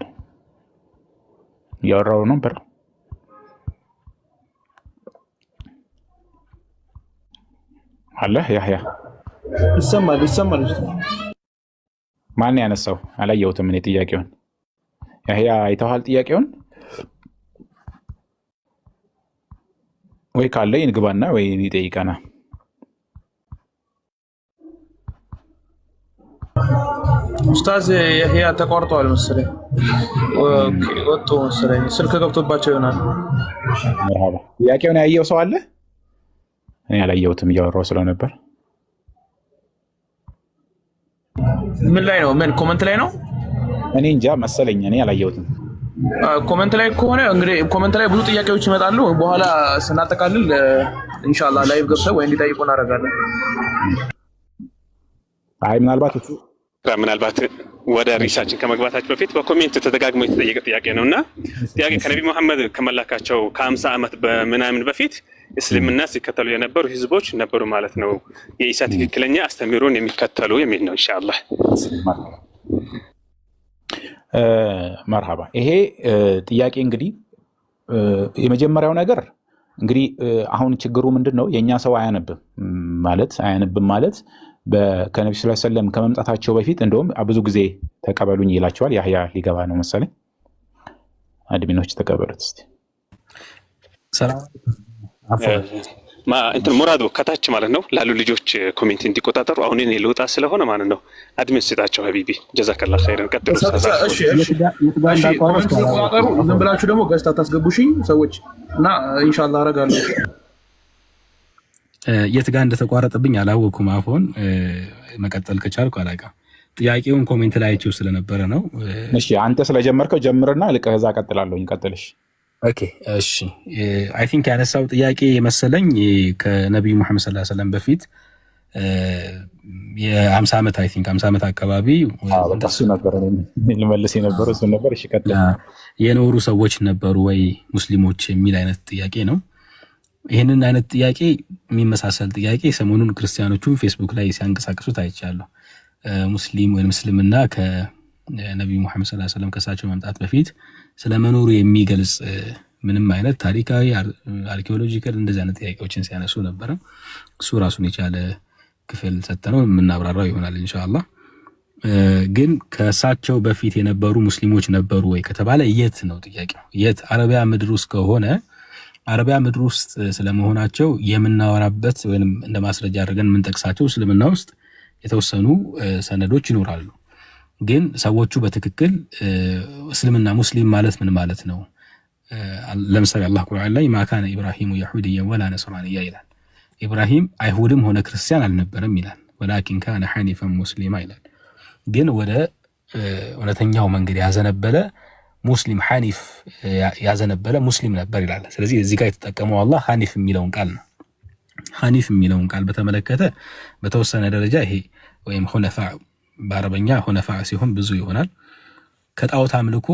ያወራው ነበር። አለ ያህያ ይሰማል። ማን ያነሳው? አላየሁትም እኔ ጥያቄውን። ያህያ አይተዋል ጥያቄውን? ወይ ካለ ይንግባና ወይ ይጠይቀና። ኡስታዝ ያህያ ተቋርጧል መሰለኝ። ኦኬ ወጥቶ መሰለኝ ስልክ ገብቶባቸው ይሆናል። መርሐባ ጥያቄውን ያየው ሰው አለ? እኔ አላየሁትም እያወራሁ ስለነበር። ምን ላይ ነው? ምን ኮመንት ላይ ነው? እኔ እንጃ መሰለኝ፣ እኔ አላየሁትም። ኮመንት ላይ ከሆነ እንግዲህ ኮመንት ላይ ብዙ ጥያቄዎች ይመጣሉ። በኋላ ስናጠቃልል ኢንሻአላህ ላይቭ ገብተው ወይ እንዲጠይቁ እናደርጋለን። አይ ምናልባት ወደ ሪሳችን ከመግባታችን በፊት በኮሜንት ተደጋግሞ የተጠየቀ ጥያቄ ነውና ጥያቄ ከነቢ መሐመድ ከመላካቸው ከ50 ዓመት በምናምን በፊት እስልምና ሲከተሉ የነበሩ ህዝቦች ነበሩ ማለት ነው። የኢሳ ትክክለኛ አስተምህሮን የሚከተሉ የሚል ነው። ኢንሻአላህ መርሃባ። ይሄ ጥያቄ እንግዲህ የመጀመሪያው ነገር እንግዲህ አሁን ችግሩ ምንድነው? የኛ ሰው አያነብም ማለት ከነብዩ ሰለላሁ ዐለይሂ ወሰለም ከመምጣታቸው በፊት እንደውም ብዙ ጊዜ ተቀበሉኝ ይላቸዋል። ያህያ ሊገባ ነው መሰለኝ። አድሚኖች ተቀበሉት እስቲ። እንትን ሙራዱ ከታች ማለት ነው ላሉ ልጆች ኮሜንት እንዲቆጣጠሩ አሁን እኔ ልውጣ ስለሆነ ማለት ነው አድሚን ስጣቸው። ሀቢቢ ጀዛከላህ ኸይረን። ቀጥሉ። ኮሜንት ተቆጣጠሩ። ዝም ብላችሁ ደግሞ ገዝታ ታስገቡሽኝ ሰዎች እና ኢንሻአላህ አረጋለሁ። የት ጋር እንደተቋረጠብኝ አላወኩም። አፎን መቀጠል ከቻልኩ አላውቅም። ጥያቄውን ኮሜንት ላይ አይቼው ስለነበረ ነው። እሺ አንተ ስለጀመርከው ጀምርና ከዛ ቀጥላለሁኝ። ቀጥልሽ። ኦኬ እሺ። አይ ቲንክ ያነሳው ጥያቄ መሰለኝ ከነብዩ መሐመድ ሰለላሁ ዐለይሂ ወሰለም በፊት የ50 ዓመት አይ ቲንክ 50 ዓመት አካባቢ እሱ ነበር ልመልስ የነበረው እሱ ነበር። እሺ ቀጥል። የኖሩ ሰዎች ነበሩ ወይ ሙስሊሞች የሚል አይነት ጥያቄ ነው። ይህንን አይነት ጥያቄ የሚመሳሰል ጥያቄ ሰሞኑን ክርስቲያኖቹን ፌስቡክ ላይ ሲያንቀሳቅሱት አይቻለሁ። ሙስሊም ወይም እስልምና ከነቢዩ መሐመድ ሰለላሁ ዐለይሂ ወሰለም ከሳቸው መምጣት በፊት ስለመኖሩ የሚገልጽ ምንም አይነት ታሪካዊ፣ አርኪኦሎጂካል እንደዚህ አይነት ጥያቄዎችን ሲያነሱ ነበረ። እሱ ራሱን የቻለ ክፍል ሰጠነው የምናብራራው ይሆናል ኢንሻአላህ። ግን ከሳቸው በፊት የነበሩ ሙስሊሞች ነበሩ ወይ ከተባለ የት ነው ጥያቄው? የት? አረቢያ ምድር ውስጥ ከሆነ አረቢያ ምድር ውስጥ ስለመሆናቸው የምናወራበት ወይም እንደ ማስረጃ አድርገን የምንጠቅሳቸው እስልምና ውስጥ የተወሰኑ ሰነዶች ይኖራሉ። ግን ሰዎቹ በትክክል እስልምና ሙስሊም ማለት ምን ማለት ነው? ለምሳሌ አላህ ቁርአን ላይ ማካነ ኢብራሂሙ የሁድየን ወላ ነስራንያ ይላል። ኢብራሂም አይሁድም ሆነ ክርስቲያን አልነበረም ይላል። ወላኪን ካነ ሐኒፈን ሙስሊማ ይላል። ግን ወደ እውነተኛው መንገድ ያዘነበለ ሙስሊም ሐኒፍ ያዘነበለ ሙስሊም ነበር ይላል። ስለዚህ እዚህ ጋር የተጠቀመው አላህ ሐኒፍ የሚለውን ቃል ነው። ሐኒፍ የሚለውን ቃል በተመለከተ በተወሰነ ደረጃ ይሄ ወይም ሁነፋ በአረበኛ ሁነፋ ሲሆን ብዙ ይሆናል። ከጣዖት አምልኮ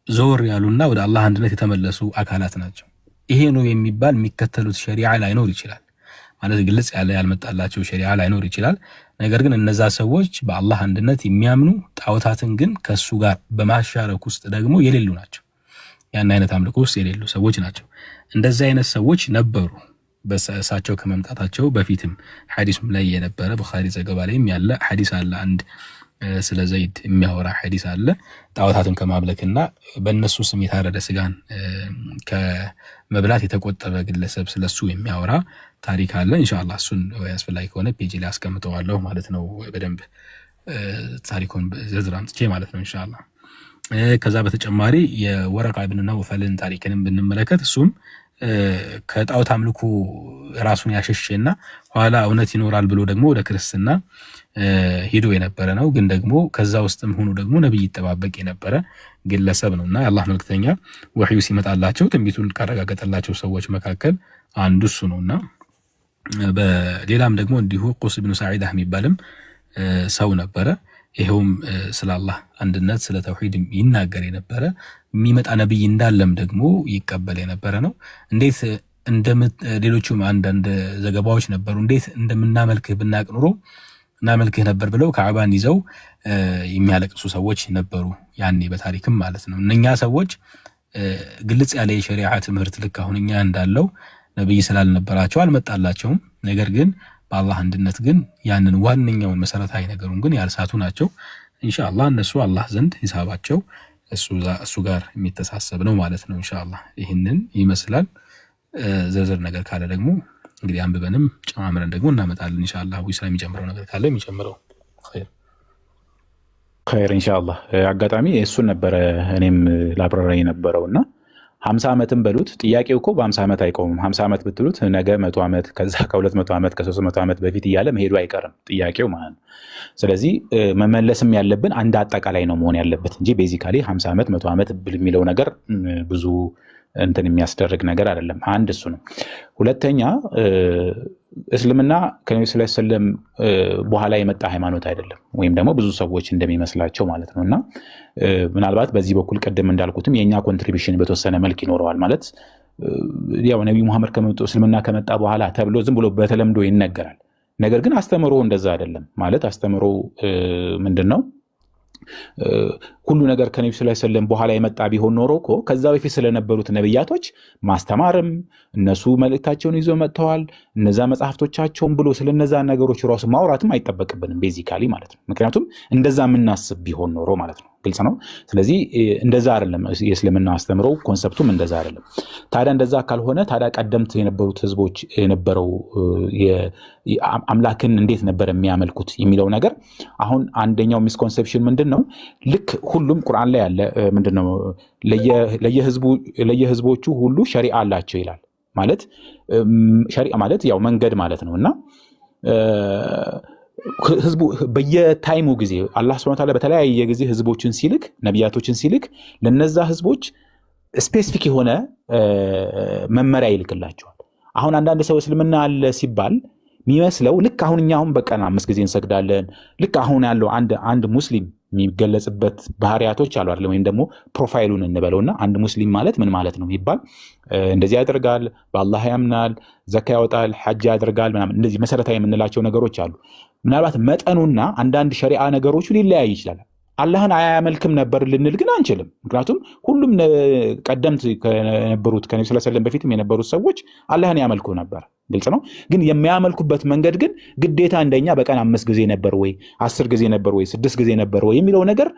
ዞር ያሉና ወደ አላህ አንድነት የተመለሱ አካላት ናቸው። ይሄ ነው የሚባል የሚከተሉት ሸሪዓ ላይኖር ይችላል። ማለት ግልጽ ያለ ያልመጣላቸው ሸሪዓ ላይኖር ይችላል። ነገር ግን እነዛ ሰዎች በአላህ አንድነት የሚያምኑ ጣዖታትን ግን ከሱ ጋር በማሻረክ ውስጥ ደግሞ የሌሉ ናቸው። ያን አይነት አምልኮ ውስጥ የሌሉ ሰዎች ናቸው። እንደዚህ አይነት ሰዎች ነበሩ በእሳቸው ከመምጣታቸው በፊትም። ሐዲሱም ላይ የነበረ ቡኻሪ ዘገባ ላይም ያለ ሐዲስ አለ። አንድ ስለ ዘይድ የሚያወራ ሐዲስ አለ። ጣዖታትን ከማምለክና በእነሱ ስም የታረደ ስጋን ከመብላት የተቆጠበ ግለሰብ ስለሱ የሚያወራ ታሪክ አለ። ኢንሻአላህ እሱን ያስፈልጋል ከሆነ ፔጅ ላይ አስቀምጠዋለሁ ማለት ነው። በደንብ ታሪኩን ዝርዝር አምጥቼ ማለት ነው ኢንሻአላህ። ከዛ በተጨማሪ የወረቃ ኢብኑ ነውፈልን ታሪክንም ብንመለከት እሱም ከጣዖት አምልኮ ራሱን ያሸሸና ኋላ እውነት ይኖራል ብሎ ደግሞ ወደ ክርስትና ሄዶ የነበረ ነው። ግን ደግሞ ከዛ ውስጥም ሆኖ ደግሞ ነብይ ይጠባበቅ የነበረ ግለሰብ ነውና የአላህ መልክተኛ ወህዩ ሲመጣላቸው ትንቢቱን ካረጋገጠላቸው ሰዎች መካከል አንዱ እሱ ነውና በሌላም ደግሞ እንዲሁ ቁስ ኢብኑ ሰዒዳ የሚባልም ሰው ነበረ። ይሄውም ስለ አላህ አንድነት ስለ ተውሂድ ይናገር የነበረ የሚመጣ ነብይ እንዳለም ደግሞ ይቀበል የነበረ ነው። እንዴት ሌሎቹም አንዳንድ ዘገባዎች ነበሩ። እንዴት እንደምናመልክህ ብናቅ ኑሮ እናመልክህ ነበር ብለው ካዕባን ይዘው የሚያለቅሱ ሰዎች ነበሩ ያኔ በታሪክም ማለት ነው። እነኛ ሰዎች ግልጽ ያለ የሸሪዓ ትምህርት ልክ አሁን እኛ እንዳለው ነብይ ስላልነበራቸው አልመጣላቸውም። ነገር ግን በአላህ አንድነት ግን ያንን ዋነኛውን መሰረታዊ ነገሩን ግን ያልሳቱ ናቸው። ኢንሻአላህ እነሱ አላህ ዘንድ ሂሳባቸው እሱ ጋር የሚተሳሰብ ነው ማለት ነው። ኢንሻአላህ ይህንን ይመስላል። ዝርዝር ነገር ካለ ደግሞ እንግዲህ አንብበንም ጨማምረን ደግሞ እናመጣለን ኢንሻአላህ። ዊስራ የሚጨምረው ነገር ካለ የሚጨምረው ኸይር ኢንሻአላህ። አጋጣሚ እሱን ነበረ እኔም ላብራራ የነበረውና 50 ዓመትም በሉት ጥያቄው እኮ በ50 ዓመት አይቆምም። 50 ዓመት ብትሉት ነገ 100 ዓመት ከዛ ከ200 ዓመት ከ300 ዓመት በፊት እያለ መሄዱ አይቀርም ጥያቄው ማለት ነው። ስለዚህ መመለስም ያለብን አንድ አጠቃላይ ነው መሆን ያለበት እንጂ ቤዚካሊ 50 ዓመት 100 ዓመት የሚለው ነገር ብዙ እንትን የሚያስደርግ ነገር አይደለም። አንድ እሱ ነው። ሁለተኛ እስልምና ከነብዩ ሰለላሁ ዐለይሂ ወሰለም በኋላ የመጣ ሃይማኖት አይደለም፣ ወይም ደግሞ ብዙ ሰዎች እንደሚመስላቸው ማለት ነውና ምናልባት በዚህ በኩል ቀደም እንዳልኩትም የኛ ኮንትሪቢዩሽን በተወሰነ መልክ ይኖረዋል። ማለት ያው ነብዩ መሐመድ እስልምና ከመጣ በኋላ ተብሎ ዝም ብሎ በተለምዶ ይነገራል። ነገር ግን አስተምሮ እንደዛ አይደለም። ማለት አስተምሮ ምንድነው? ሁሉ ነገር ከነብዩ ሰለላሁ ዐለይሂ ወሰለም በኋላ የመጣ ቢሆን ኖሮ እኮ ከዛ በፊት ስለነበሩት ነብያቶች ማስተማርም እነሱ መልእክታቸውን ይዘው መጥተዋል፣ እነዛ መጽሐፍቶቻቸውን ብሎ ስለነዛ ነገሮች ራሱ ማውራትም አይጠበቅብንም ቤዚካሊ ማለት ነው። ምክንያቱም እንደዛ የምናስብ ቢሆን ኖሮ ማለት ነው። ግልጽ ነው። ስለዚህ እንደዛ አይደለም የእስልምና አስተምሮ፣ ኮንሰፕቱም እንደዛ አይደለም። ታዲያ እንደዛ ካልሆነ ታዲያ ቀደምት የነበሩት ህዝቦች የነበረው አምላክን እንዴት ነበር የሚያመልኩት የሚለው ነገር አሁን አንደኛው ሚስኮንሰፕሽን ምንድነው? ልክ ሁሉም ቁርአን ላይ ያለ ምንድነው ለየህዝቦቹ ሁሉ ሸሪዓ አላቸው ይላል። ማለት ሸሪዓ ማለት ያው መንገድ ማለት ነውና ህዝቡ በየታይሙ ጊዜ አላህ Subhanahu Wa Ta'ala በተለያየ ጊዜ ህዝቦችን ሲልክ ነብያቶችን ሲልክ ለነዛ ህዝቦች ስፔሲፊክ የሆነ መመሪያ ይልክላቸዋል። አሁን አንዳንድ ሰው እስልምና አለ ሲባል የሚመስለው ልክ አሁን በቀን 5 ጊዜ እንሰግዳለን ልክ አሁን ያለው አንድ ሙስሊም የሚገለጽበት ባህሪያቶች አሉ አይደል? ወይም ደግሞ ፕሮፋይሉን እንበለውና አንድ ሙስሊም ማለት ምን ማለት ነው ይባል እንደዚህ ያደርጋል፣ በአላህ ያምናል፣ ዘካ ያወጣል፣ ሐጅ ያደርጋል ምናምን እንደዚህ መሰረታዊ የምንላቸው ነገሮች አሉ። ምናልባት መጠኑና አንዳንድ ሸሪዓ ነገሮች ሊለያይ ይችላል። አላህን አያመልክም ነበር ልንል ግን አንችልም። ምክንያቱም ሁሉም ቀደምት ከነበሩት ከነብዩ ሰለላሁ ዐለይሂ ወሰለም በፊትም የነበሩት ሰዎች አላህን ያመልኩ ነበር። ግልጽ ነው። ግን የሚያመልኩበት መንገድ ግን ግዴታ እንደኛ በቀን 5 ጊዜ ነበር ወይ 10 ጊዜ ነበር ወይ 6 ጊዜ ነበር ወይ የሚለው ነገር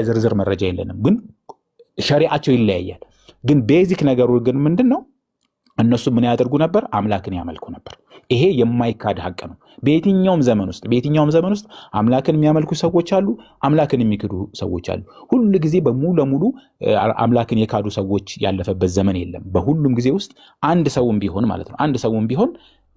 ዝርዝር መረጃ የለንም። ግን ሸሪዓቸው ይለያያል። ግን ቤዚክ ነገሩ ግን ምንድነው? እነሱ ምን ያደርጉ ነበር? አምላክን ያመልኩ ነበር። ይሄ የማይካድ ሐቅ ነው። በየትኛውም ዘመን ውስጥ አምላክን የሚያመልኩ ሰዎች አሉ፣ አምላክን የሚክዱ ሰዎች አሉ። ሁሉ ጊዜ በሙሉ ለሙሉ አምላክን የካዱ ሰዎች ያለፈበት ዘመን የለም። በሁሉም ጊዜ ውስጥ አንድ ሰውም ቢሆን ማለት ነው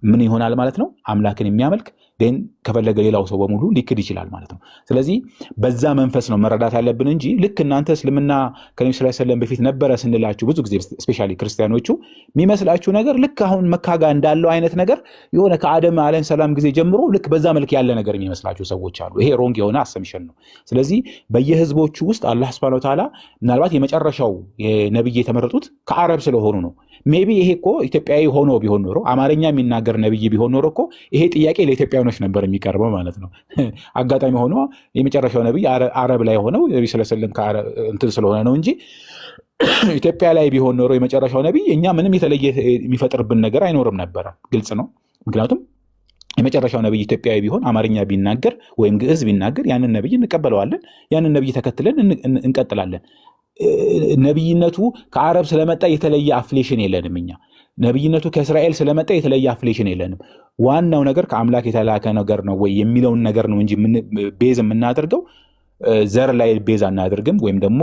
ምን ይሆናል ማለት ነው? አምላክን የሚያመልክ ግን ከፈለገ ሌላው ሰው በሙሉ ሊክድ ይችላል ማለት ነው። ስለዚህ በዛ መንፈስ ነው መረዳት ያለብን እንጂ ልክ እናንተ እስልምና ከነብዩ ሰለላሁ ዐለይሂ ወሰለም በፊት ነበረ ስንላችሁ ብዙ ጊዜ ስፔሻሊ ክርስቲያኖቹ የሚመስላችሁ ነገር ልክ አሁን መካጋ እንዳለው አይነት ነገር የሆነ ከአደም አለይሂ ሰላም ጊዜ ጀምሮ ልክ በዛ መልክ ያለ ነገር የሚመስላችሁ ሰዎች አሉ። ይሄ ሮንግ የሆነ አሰምሽን ነው። ስለዚህ በየህዝቦቹ ውስጥ አላህ Subhanahu Wa Ta'ala ምናልባት የመጨረሻው ነብይ የተመረጡት ከአረብ ስለሆኑ ነው። ሜቢ ይሄ እኮ ኢትዮጵያዊ ሆኖ ቢሆን ኖሮ አማርኛ የሚናገር ነብይ ቢሆን ኖሮ እኮ ይሄ ጥያቄ ለኢትዮጵያኖች ነበር የሚቀርበው ማለት ነው። አጋጣሚ ሆኖ የመጨረሻው ነብይ አረብ ላይ ሆነው ነብዩ ሰለላሁ ዐለይሂ ወሰለም እንትን ስለሆነ ነው እንጂ ኢትዮጵያ ላይ ቢሆን ኖሮ የመጨረሻው ነብይ እኛ ምንም የተለየ የሚፈጥርብን ነገር አይኖርም ነበር። ግልጽ ነው። ምክንያቱም የመጨረሻው ነብይ ኢትዮጵያዊ ቢሆን አማርኛ ቢናገር ወይም ግዕዝ ቢናገር ያንን ነብይ እንቀበለዋለን፣ ያንን ነብይ ተከትለን እንቀጥላለን። ነብይነቱ ከአረብ ስለመጣ የተለየ አፍሌሽን የለንም። እኛ ነብይነቱ ከእስራኤል ስለመጣ የተለየ አፍሌሽን የለንም። ዋናው ነገር ከአምላክ የተላከ ነገር ነው ወይ የሚለውን ነገር ነው እንጂ ቤዝ የምናደርገው ዘር ላይ ቤዝ አናደርግም፣ ወይም ደግሞ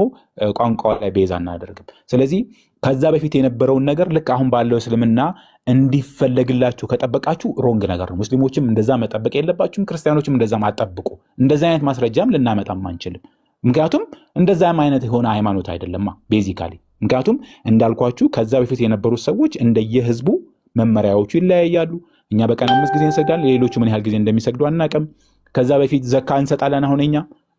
ቋንቋ ላይ ቤዝ አናደርግም። ስለዚህ ከዛ በፊት የነበረውን ነገር ልክ አሁን ባለው እስልምና እንዲፈለግላችሁ ከጠበቃችሁ ሮንግ ነገር ነው። ሙስሊሞችም እንደዛ መጠበቅ የለባችሁም፣ ክርስቲያኖችም እንደዛ ማጠብቁ። እንደዛ አይነት ማስረጃም ልናመጣም አንችልም። ምክንያቱም እንደዛም አይነት የሆነ ሃይማኖት አይደለማ ቤዚካሊ። ምክንያቱም እንዳልኳችሁ ከዛ በፊት የነበሩት ሰዎች እንደየህዝቡ መመሪያዎቹ ይለያያሉ። እኛ በቀን 5 ጊዜ እንሰግዳለን፣ ሌሎቹ ምን ያህል ጊዜ እንደሚሰግዱ አናቅም። ከዛ በፊት ዘካ እንሰጣለን። አሁን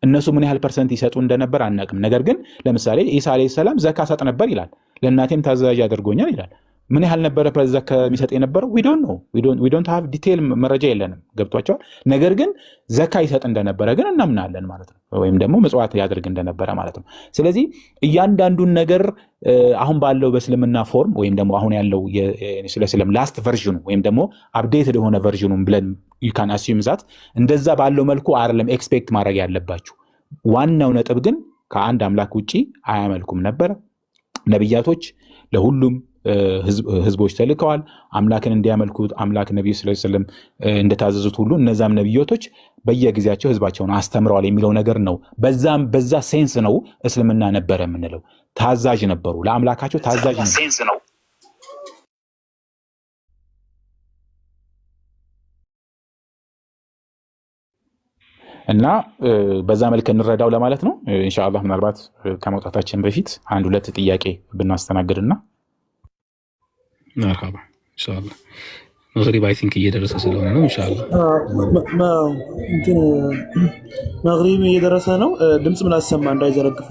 እነሱ ምን ያህል ፐርሰንት ይሰጡ እንደነበር አናቅም። ነገር ግን ለምሳሌ ኢሳ አለይሂ ሰላም ዘካ ሰጥ ነበር ይላል። ለእናቴም ታዛዥ አድርጎኛል ይላል። ምን ያህል ነበረ ዘካ የሚሰጥ የነበረው? we don't have ዲቴል መረጃ የለንም። ገብቷቸዋል። ነገር ግን ዘካ ይሰጥ እንደነበረ ግን እናምናለን ማለት ነው። ወይም ደግሞ ምጽዋት ያደርግ እንደነበረ ማለት ነው። ስለዚህ እያንዳንዱን ነገር አሁን ባለው በእስልምና ፎርም ወይም ደግሞ አሁን ያለው የእስልም ላስት ቨርዥኑ ወይም ደግሞ አፕዴትድ የሆነ ቨርዥኑን ብለን you can assume that እንደዛ ባለው መልኩ አይደለም ኤክስፔክት ማድረግ ያለባችሁ። ዋናው ነጥብ ግን ከአንድ አምላክ ውጪ አያመልኩም ነበር። ነብያቶች ለሁሉም ህዝቦች ተልከዋል አምላክን እንዲያመልኩት አምላክ ነብዩ ሰለላሁ ዐለይሂ ወሰለም እንደታዘዙት ሁሉ እነዛም ነብዮች በየጊዜያቸው ህዝባቸውን አስተምረዋል የሚለው ነገር ነው በዛ ሴንስ ነው እስልምና ነበር የምንለው ታዛዥ ነበሩ ለአምላካቸው ታዛዥ ነው እና በዛ መልኩ እንረዳው ለማለት ነው ኢንሻአላህ ምናልባት ከመውጣታችን በፊት አንድ ሁለት ጥያቄ ብናስተናግድና መርሐባ ኢንሻአላህ መግሪብ አይ ቲንክ እየደረሰ ስለሆነ ነው ኢንሻአላህ መግሪብ እየደረሰ ነው ድምጽ ምን አሰማ እንዳይዘረግፈ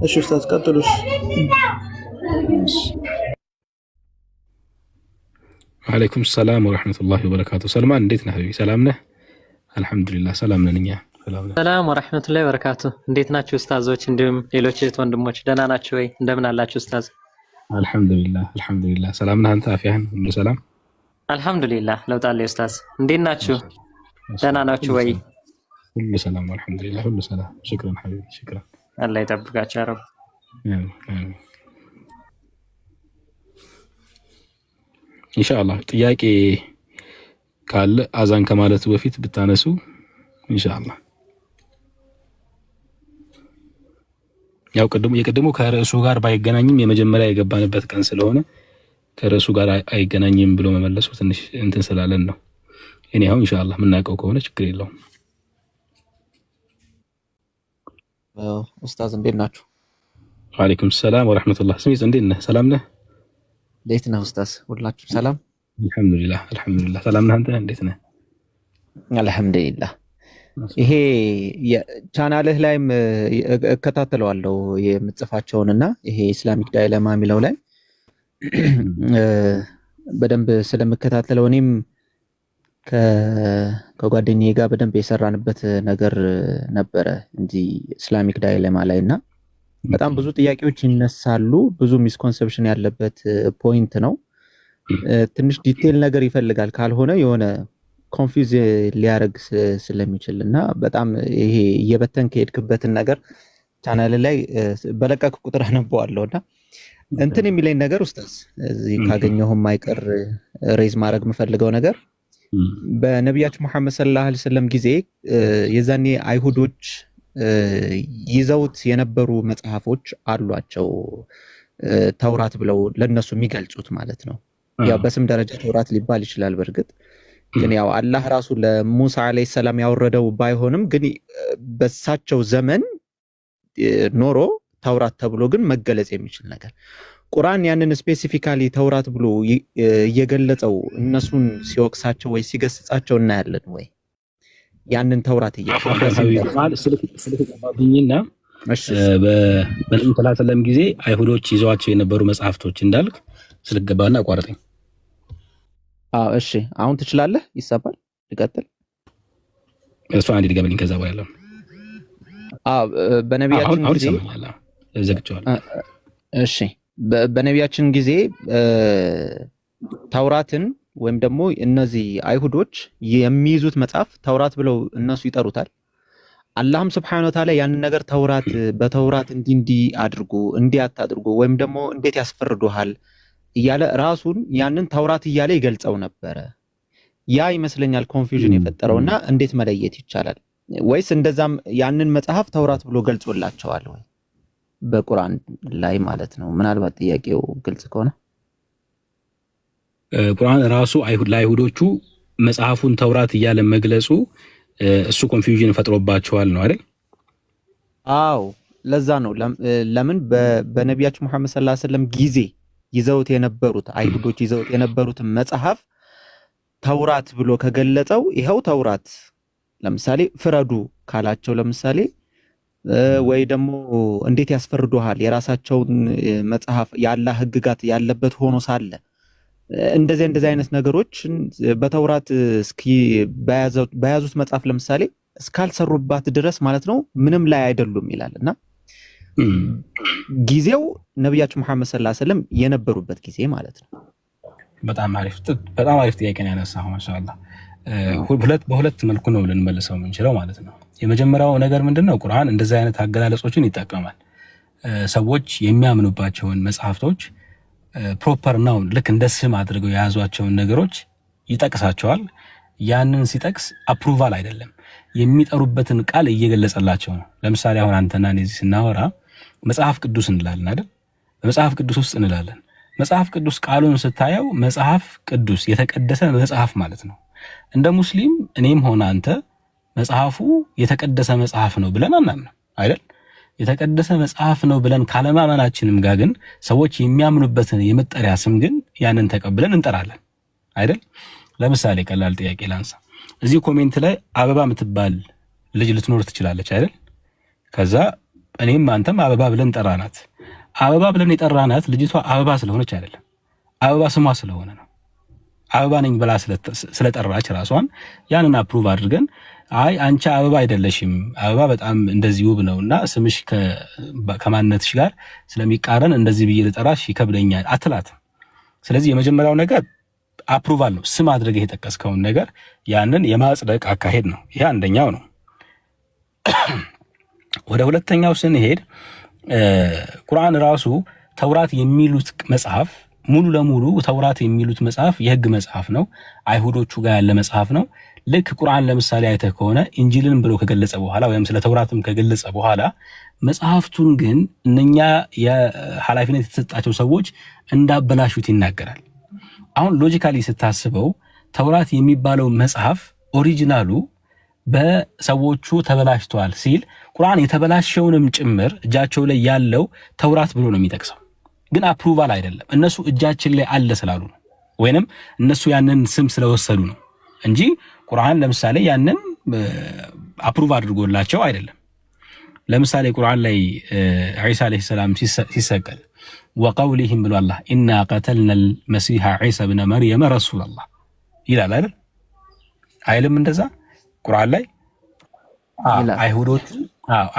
እሺ ኡስታዝ ቀጥሉሽ ወአለይኩም ሰላም ወራህመቱላሂ ወበረካቱ ሰልማን እንዴት ነህ ሀቢቢ ሰላም ነህ አልহামዱሊላህ ሰላም ነን እኛ ሰላም ወራህመቱላሂ ወበረካቱ እንዴት ናችሁ ኡስታዞች እንዲሁም ሌሎች ወንድሞች ደህና ናችሁ ወይ እንደምን አላችሁ ኡስታዝ አልহামዱሊላህ ሰላም ነህ አንተ አፊያን ሁሉ ሰላም አልহামዱሊላህ ለውጣለህ ኡስታዝ እንዴት ናችሁ ደህና ናችሁ ወይ ሁሉ ሰላም አልহামዱሊላህ ሁሉ ሰላም ሽክራን ሀቢቢ ሽክራን አላህ ይጠብቃችሁ ያ ረብ ኢንሻአላህ ጥያቄ ካለ አዛን ከማለቱ በፊት ብታነሱ ኢንሻአላህ ያው የቀደሙ ከርዕሱ ጋር ባይገናኝም የመጀመሪያ የገባንበት ቀን ስለሆነ ከርዕሱ ጋር አይገናኝም ብሎ መመለሱ ትንሽ እንትን ስላለን ነው እኔ አሁን ኢንሻአላህ ምናቀው ከሆነ ችግር የለውም ኡስታዝ እንዴት ናችሁ ወአለይኩም ሰላም ወራህመቱላህ ስሚት እንዴት ነህ ሰላም ነህ እንዴት ነህ ኡስታዝ ሁላችሁም ሰላም አልহামዱሊላህ ሰላም ነህ አንተ እንዴት ነህ አልহামዱሊላህ ይሄ ቻናልህ ላይም እከታተለዋለሁ የምጽፋቸውንና ይሄ ኢስላሚክ ዳይለማ የሚለው ላይ በደንብ ስለምከታተለው እኔም ከጓደኛዬ ጋር በደንብ የሰራንበት ነገር ነበረ እንጂ ኢስላሚክ ዳይለማ ላይና በጣም ብዙ ጥያቄዎች ይነሳሉ ብዙ ሚስኮንሰፕሽን ያለበት ፖይንት ነው ትንሽ ዲቴል ነገር ይፈልጋል ካልሆነ የሆነ ኮንፊውዝ ሊያረግ ስለሚችልና በጣም ይሄ እየበተን ከሄድክበትን ነገር ቻናል ላይ በለቀቅ ቁጥር አነበዋለሁና እንትን የሚለኝ ነገር ኡስታዝ እዚህ ካገኘሁም አይቀር ሬዝ ማድረግ የምፈልገው ነገር በነቢያችን መሐመድ ሰለላሁ ዐለይሂ ወሰለም ጊዜ የዛኔ አይሁዶች ይዘውት የነበሩ መጽሐፎች አሏቸው ተውራት ብለው ለነሱ የሚገልጹት ማለት ነው ያው በስም ደረጃ ተውራት ሊባል ይችላል በርግጥ ግን ያው አላህ ራሱ ለሙሳ አለይሂ ሰላም ያወረደው ባይሆንም ግን በሳቸው ዘመን ኖሮ ተውራት ተብሎ ግን መገለጽ የሚችል ነገር ቁርአን ያንን ስፔሲፊካሊ ተውራት ብሎ እየገለጸው እነሱን ሲወቅሳቸው ወይ ሲገስጻቸው እናያለን ወይ ያንን ተውራት ይያፋል ስለተቀባብኝና በነብዩ ሰለላሁ ዐለይሂ ወሰለም ጊዜ አይሁዶች ይዘዋቸው የነበሩ መጽሐፍቶች እንዳልክ ስለገባና አቋርጠኝ እሺ አሁን ትችላለህ ይሰባል ልቀጥል እሱ አንድ ድገምልኝ ከዛ በኋላ በነቢያችን ጊዜ ዘግቷል እሺ በነቢያችን ጊዜ ተውራትን ወይም ደግሞ እነዚህ አይሁዶች የሚይዙት መጽሐፍ ተውራት ብለው እነሱ ይጠሩታል አላህም Subhanahu Wa Ta'ala ያንን ነገር ተውራት በተውራት እንዲ አድርጉ እንዲያታድርጉ ወይም ደግሞ እንዴት ያስፈርዱሃል እያለ ራሱን ያንን ተውራት እያለ ይገልጸው ነበር ያ ይመስለኛል ኮንፊውዥን የፈጠረውና እንዴት መለየት ይቻላል ወይስ እንደዛም ያንን መጽሐፍ ተውራት ብሎ ገልጾላቸዋል ወይ በቁርአን ላይ ማለት ነው ምናልባት ጥያቄው ግልጽ ከሆነ ቁርአን ራሱ ለአይሁዶቹ መጽሐፉን ተውራት እያለ መግለጹ እሱ ኮንፊውዥን ፈጥሮባቸዋል ነው አይደል አዎ ለዛ ነው ለምን በነቢያችን መሐመድ ሰለላሁ ዐለይሂ ወሰለም ጊዜ ይዘውት የነበሩት አይሁዶች ይዘውት የነበሩት መጽሐፍ ተውራት ብሎ ከገለጸው ይሄው ተውራት ለምሳሌ ፍረዱ ካላቸው ለምሳሌ ወይ ደግሞ እንዴት ያስፈርዱሃል የራሳቸውን መጽሐፍ ያላ ህግጋት ያለበት ሆኖ ሳለ እንደዚህ አይነት ነገሮች በተውራት እስኪ በያዙት መጽሐፍ ለምሳሌ እስካልሰሩባት ድረስ ማለት ነው ምንም ላይ አይደሉም ይላልና ጊዜው ነብያችን መሐመድ ሰለላሁ ዐለይሂ ወሰለም የነበሩበት ጊዜ ማለት ነው በጣም አሪፍ ጥያቄ ነው ያነሳው ማሻአላህ በሁለት መልኩ ነው ልንመልሰው የምንችለው ማለት ነው የመጀመሪያው ነገር ምንድነው ቁርአን እንደዚህ አይነት አገላለጾችን ይጠቀማል ሰዎች የሚያምኑባቸውን መጽሐፍቶች ፕሮፐር ናውን ልክ እንደ ስም አድርገው የያዟቸውን ነገሮች ይጠቅሳቸዋል። ያንን ሲጠቅስ አፕሩቫል አይደለም የሚጠሩበትን ቃል እየገለጸላቸው ነው። ለምሳሌ አሁን አንተና እኔ እዚህ ስናወራ መጽሐፍ ቅዱስ እንላለን አይደል? በመጽሐፍ ቅዱስ ውስጥ እንላለን። መጽሐፍ ቅዱስ ቃሉን ስታየው መጽሐፍ ቅዱስ የተቀደሰ መጽሐፍ ማለት ነው። እንደ ሙስሊም እኔም ሆነ አንተ መጽሐፉ የተቀደሰ መጽሐፍ ነው ብለን አናምንም አይደል? የተቀደሰ መጽሐፍ ነው ብለን ካለማመናችንም ጋር ግን ሰዎች የሚያምኑበትን የመጠሪያ ስም ግን ያንን ተቀብለን እንጠራለን አይደል? ለምሳሌ ቀላል ጥያቄ ላንሳ። እዚህ ኮሜንት ላይ አበባ የምትባል ልጅ ልትኖር ትችላለች አይደል? ከዛ እኔም አንተም አበባ ብለን ጠራናት። አበባ ብለን የጠራናት ልጅቷ አበባ ስለሆነች አይደለም፣ አበባ ስሟ ስለሆነ ነው። አበባ ነኝ ብላ ስለጠራች ራሷን ያንን አፕሩቭ አድርገን አይ አንቺ አበባ አይደለሽም፣ አበባ በጣም እንደዚህ ውብ ነውና ስምሽ ከማንነትሽ ጋር ስለሚቃረን እንደዚህ ብዬ ልጠራሽ ይከብደኛል አትላትም። ስለዚህ የመጀመሪያው ነገር አፕሩቫል ነው። ስም አድርገህ የጠቀስከውን ነገር ያንን የማጽደቅ አካሄድ ነው። ይሄ አንደኛው ነው። ወደ ሁለተኛው ስንሄድ ቁርአን ራሱ ተውራት የሚሉት መጽሐፍ ሙሉ ለሙሉ ተውራት የሚሉት መጽሐፍ የህግ መጽሐፍ ነው። አይሁዶቹ ጋር ያለ መጽሐፍ ነው። ልክ ቁርአን ለምሳሌ አይተህ ከሆነ ኢንጂልን ብሎ ከገለጸ በኋላ ወይም ስለ ተውራትም ከገለጸ በኋላ መጽሐፍቱን ግን እነኛ የኃላፊነት የተሰጣቸው ሰዎች እንዳበላሹት ይናገራል። አሁን ሎጂካሊ ስታስበው ተውራት የሚባለው መጽሐፍ ኦሪጂናሉ በሰዎቹ ተበላሽቷል ሲል ቁርአን የተበላሸውንም ጭምር እጃቸው ላይ ያለው ተውራት ብሎ ነው የሚጠቅሰው። ግን አፕሩቫል አይደለም፣ እነሱ እጃችን ላይ አለ ስላሉ ነው፣ ወይንም እነሱ ያንን ስም ስለወሰዱ ነው እንጂ ቁርአን ለምሳሌ ያንን አፕሩቭ አድርጎላቸው አይደለም። ለምሳሌ ቁርአን ላይ ዒሳ አለይሂ ሰላም ሲሰቀል ወቀውሊሂም ብሎ አላህ ኢና ቀተልና አልመሲሐ ዒሳ ብነ መርየም ረሱላላህ ይላል አይደል? አይልም እንደዛ ቁርአን ላይ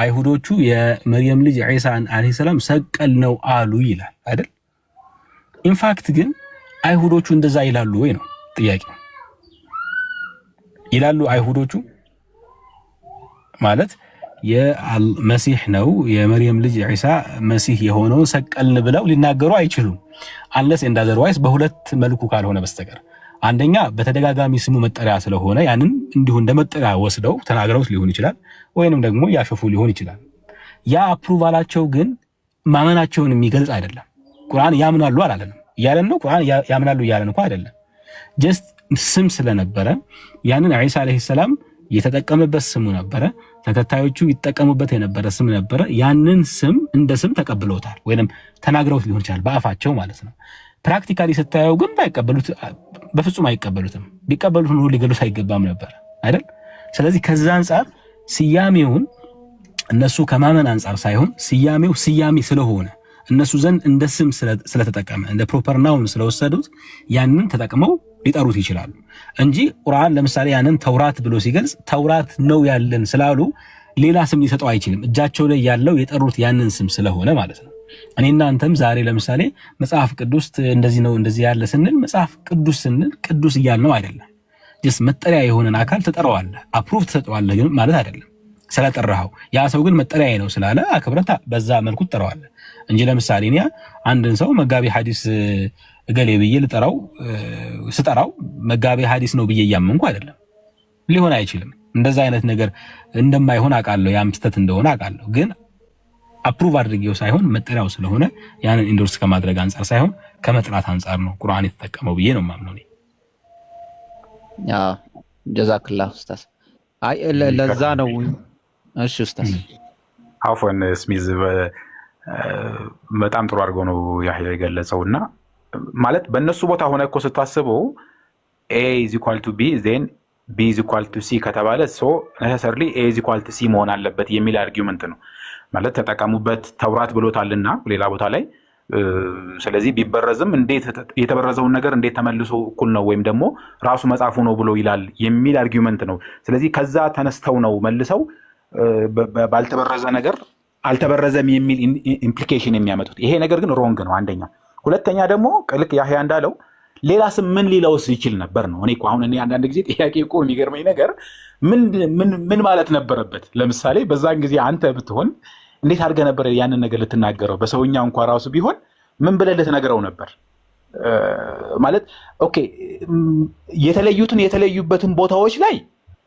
አይሁዶቹ የመርየም ልጅ ዒሳን አለይሂ ሰላም ሰቀል ነው አሉ ይላል አይደል? ኢንፋክት ግን አይሁዶቹ እንደዛ ይላሉ ወይ ነው ጥያቄው። ይላሉ አይሁዶቹ ማለት የመሲህ ነው የመርየም ልጅ ዒሳ መሲህ የሆነውን ሰቀልን ብለው ሊናገሩ አይችሉም። አንለስ ኤንድ አዘርዋይስ በሁለት መልኩ ካልሆነ በስተቀር አንደኛ በተደጋጋሚ ስሙ መጠሪያ ስለሆነ ያንን እንዲሁ እንደ መጠሪያ ወስደው ተናግረውት ሊሆን ይችላል፣ ወይንም ደግሞ ያሸፉ ሊሆን ይችላል። ያ አፕሩቫላቸው ግን ማመናቸውን የሚገልጽ አይደለም። ቁርአን ያምናሉ አላለንም እያለን ነው። ቁርአን ያምናሉ እያለን እንኳን አይደለም። ጀስት ስም ስለነበረ ያንን ዒሳ አለይሂ ሰላም የተጠቀመበት ስሙ ነበረ፣ ተከታዮቹ ይጠቀሙበት የነበረ ስም ነበረ። ያንን ስም እንደ ስም ተቀብለውታል ወይንም ተናግረውት ሊሆን ይችላል በአፋቸው ማለት ነው። ፕራክቲካሊ ስታየው ግን ባይቀበሉት በፍጹም አይቀበሉትም። ቢቀበሉት ነው ሊገሉት አይገባም ነበር አይደል? ስለዚህ ከዛ አንፃር ስያሜውን እነሱ ከማመን አንፃር ሳይሆን ስያሜው ስያሜ ስለሆነ እነሱ ዘንድ እንደ ስም ስለተጠቀመ እንደ ፕሮፐር ናውን ስለወሰዱት ያንን ተጠቅመው ሊጠሩት ይችላሉ እንጂ ቁርአን ለምሳሌ ያንን ተውራት ብሎ ሲገልጽ ተውራት ነው ያለን ስላሉ ሌላ ስም ሊሰጠው አይችልም። እጃቸው ላይ ያለው የጠሩት ያንን ስም ስለሆነ ማለት ነው። እኔና አንተም ዛሬ ለምሳሌ መጽሐፍ ቅዱስ እንደዚህ ነው እንደዚህ ያለ ስንል መጽሐፍ ቅዱስ ስንል ቅዱስ እያልነው አይደለም። ጀስት መጠሪያ የሆነን አካል ትጠራዋለህ፣ አፕሩቭ ትሰጠዋለህ ግን ማለት አይደለም። ስለጠራኸው ያ ሰው ግን መጠሪያዬ ነው ስላለ አክብረታ በዛ መልኩ ትጠራዋለህ እንጂ ለምሳሌ እኔ አንድን ሰው መጋቢ ሐዲስ እገሌ ብዬ ስጠራው መጋቢ ሐዲስ ነው ብዬ እያመንኩ አይደለም። ሊሆን አይችልም። እንደዛ አይነት ነገር እንደማይሆን አውቃለሁ፣ ያም ስተት እንደሆነ አውቃለሁ። ግን አፕሩቭ አድርጌው ሳይሆን መጠሪያው ስለሆነ ያንን ኢንዶርስ ከማድረግ አንፃር ሳይሆን ከመጥራት አንፃር ነው ቁርአን የተጠቀመው ብዬ ነው የማምነው እኔ። ያ ጀዛክላህ ኡስታዝ። አይ ለዛ ነው። እሺ ኡስታዝ አፎን ስሚዝ በጣም ጥሩ አድርጎ ነው ያህያ የገለጸውና ማለት በእነሱ ቦታ ሆነ እኮ ስታስበው ኤ ኢዝ ኢኳል ቱ ቢ ዜን ቢ ኢዝ ኢኳል ቱ ሲ ከተባለ ሶ ነሰሰርሊ ኤ ኢዝ ኢኳል ቱ ሲ መሆን አለበት የሚል አርጊውመንት ነው ማለት ተጠቀሙበት ተውራት ብሎታልና ሌላ ቦታ ላይ። ስለዚህ ቢበረዝም እንዴት የተበረዘውን ነገር እንዴት ተመልሶ እኩል ነው ወይም ደግሞ ራሱ መጽሐፉ ነው ብሎ ይላል የሚል አርጊውመንት ነው። ስለዚህ ከዛ ተነስተው ነው መልሰው ባልተበረዘ ነገር አልተበረዘም የሚል ኢምፕሊኬሽን የሚያመጡት። ይሄ ነገር ግን ሮንግ ነው አንደኛ። ሁለተኛ ደግሞ ልክ ያህያ እንዳለው ሌላ ስም ምን ሊለውስ ይችል ነበር ነው። እኔ አሁን አንዳንድ ጊዜ ጥያቄ እኮ የሚገርመኝ ነገር ምን ማለት ነበረበት? ለምሳሌ በዛን ጊዜ አንተ ብትሆን እንዴት አድርገህ ነበር ያንን ነገር ልትናገረው? በሰውኛ እንኳን ራሱ ቢሆን ምን ብለህ ልትነግረው ነበር? ማለት ኦኬ የተለዩበትን ቦታዎች ላይ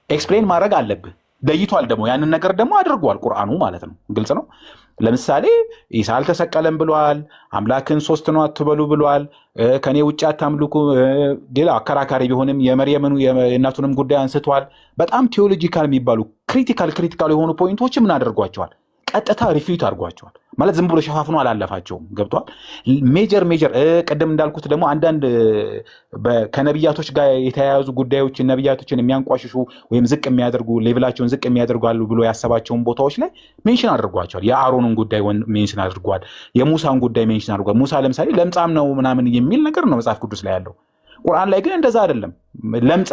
ኤክስፕሌን ማድረግ አለብህ። ለይቷል ደግሞ ያንን ነገር ደግሞ አድርጓል ቁርአኑ ማለት ነው። ግልጽ ነው። ለምሳሌ ኢሳ አልተሰቀለም ብሏል። አምላክን ሶስት ነው አትበሉ ብሏል። ከኔ ውጭ አታምልኩ። ሌላ አከራካሪ ቢሆንም የመርየምኑ የእናቱንም ጉዳይ አንስቷል። በጣም ቴዎሎጂካል የሚባሉ ክሪቲካል የሆኑ ፖይንቶች ምን አድርጓቸዋል? ቀጥታ ሪፊዩት አድርጓቸዋል። ማለት ዝም ብሎ ሸፋፍኖ አላለፋቸውም። ገብቷል። ሜጀር ቅድም እንዳልኩት ደግሞ አንዳንድ ከነቢያቶች ጋር የተያያዙ ጉዳዮች ነቢያቶችን የሚያንቋሽሹ ወይም ዝቅ የሚያደርጉ ሌቭላቸውን ዝቅ የሚያደርጓሉ ብሎ ያሰባቸውን ቦታዎች ላይ ሜንሽን አድርጓቸዋል። የአሮንን ጉዳይ ሜንሽን አድርጓል። የሙሳን ጉዳይ ሜንሽን አድርጓል። ሙሳ ለምሳሌ ለምጻም ነው ምናምን የሚል ነገር ነው መጽሐፍ ቅዱስ ላይ ያለው። ቁርአን ላይ ግን እንደዛ አይደለም። ለምጽ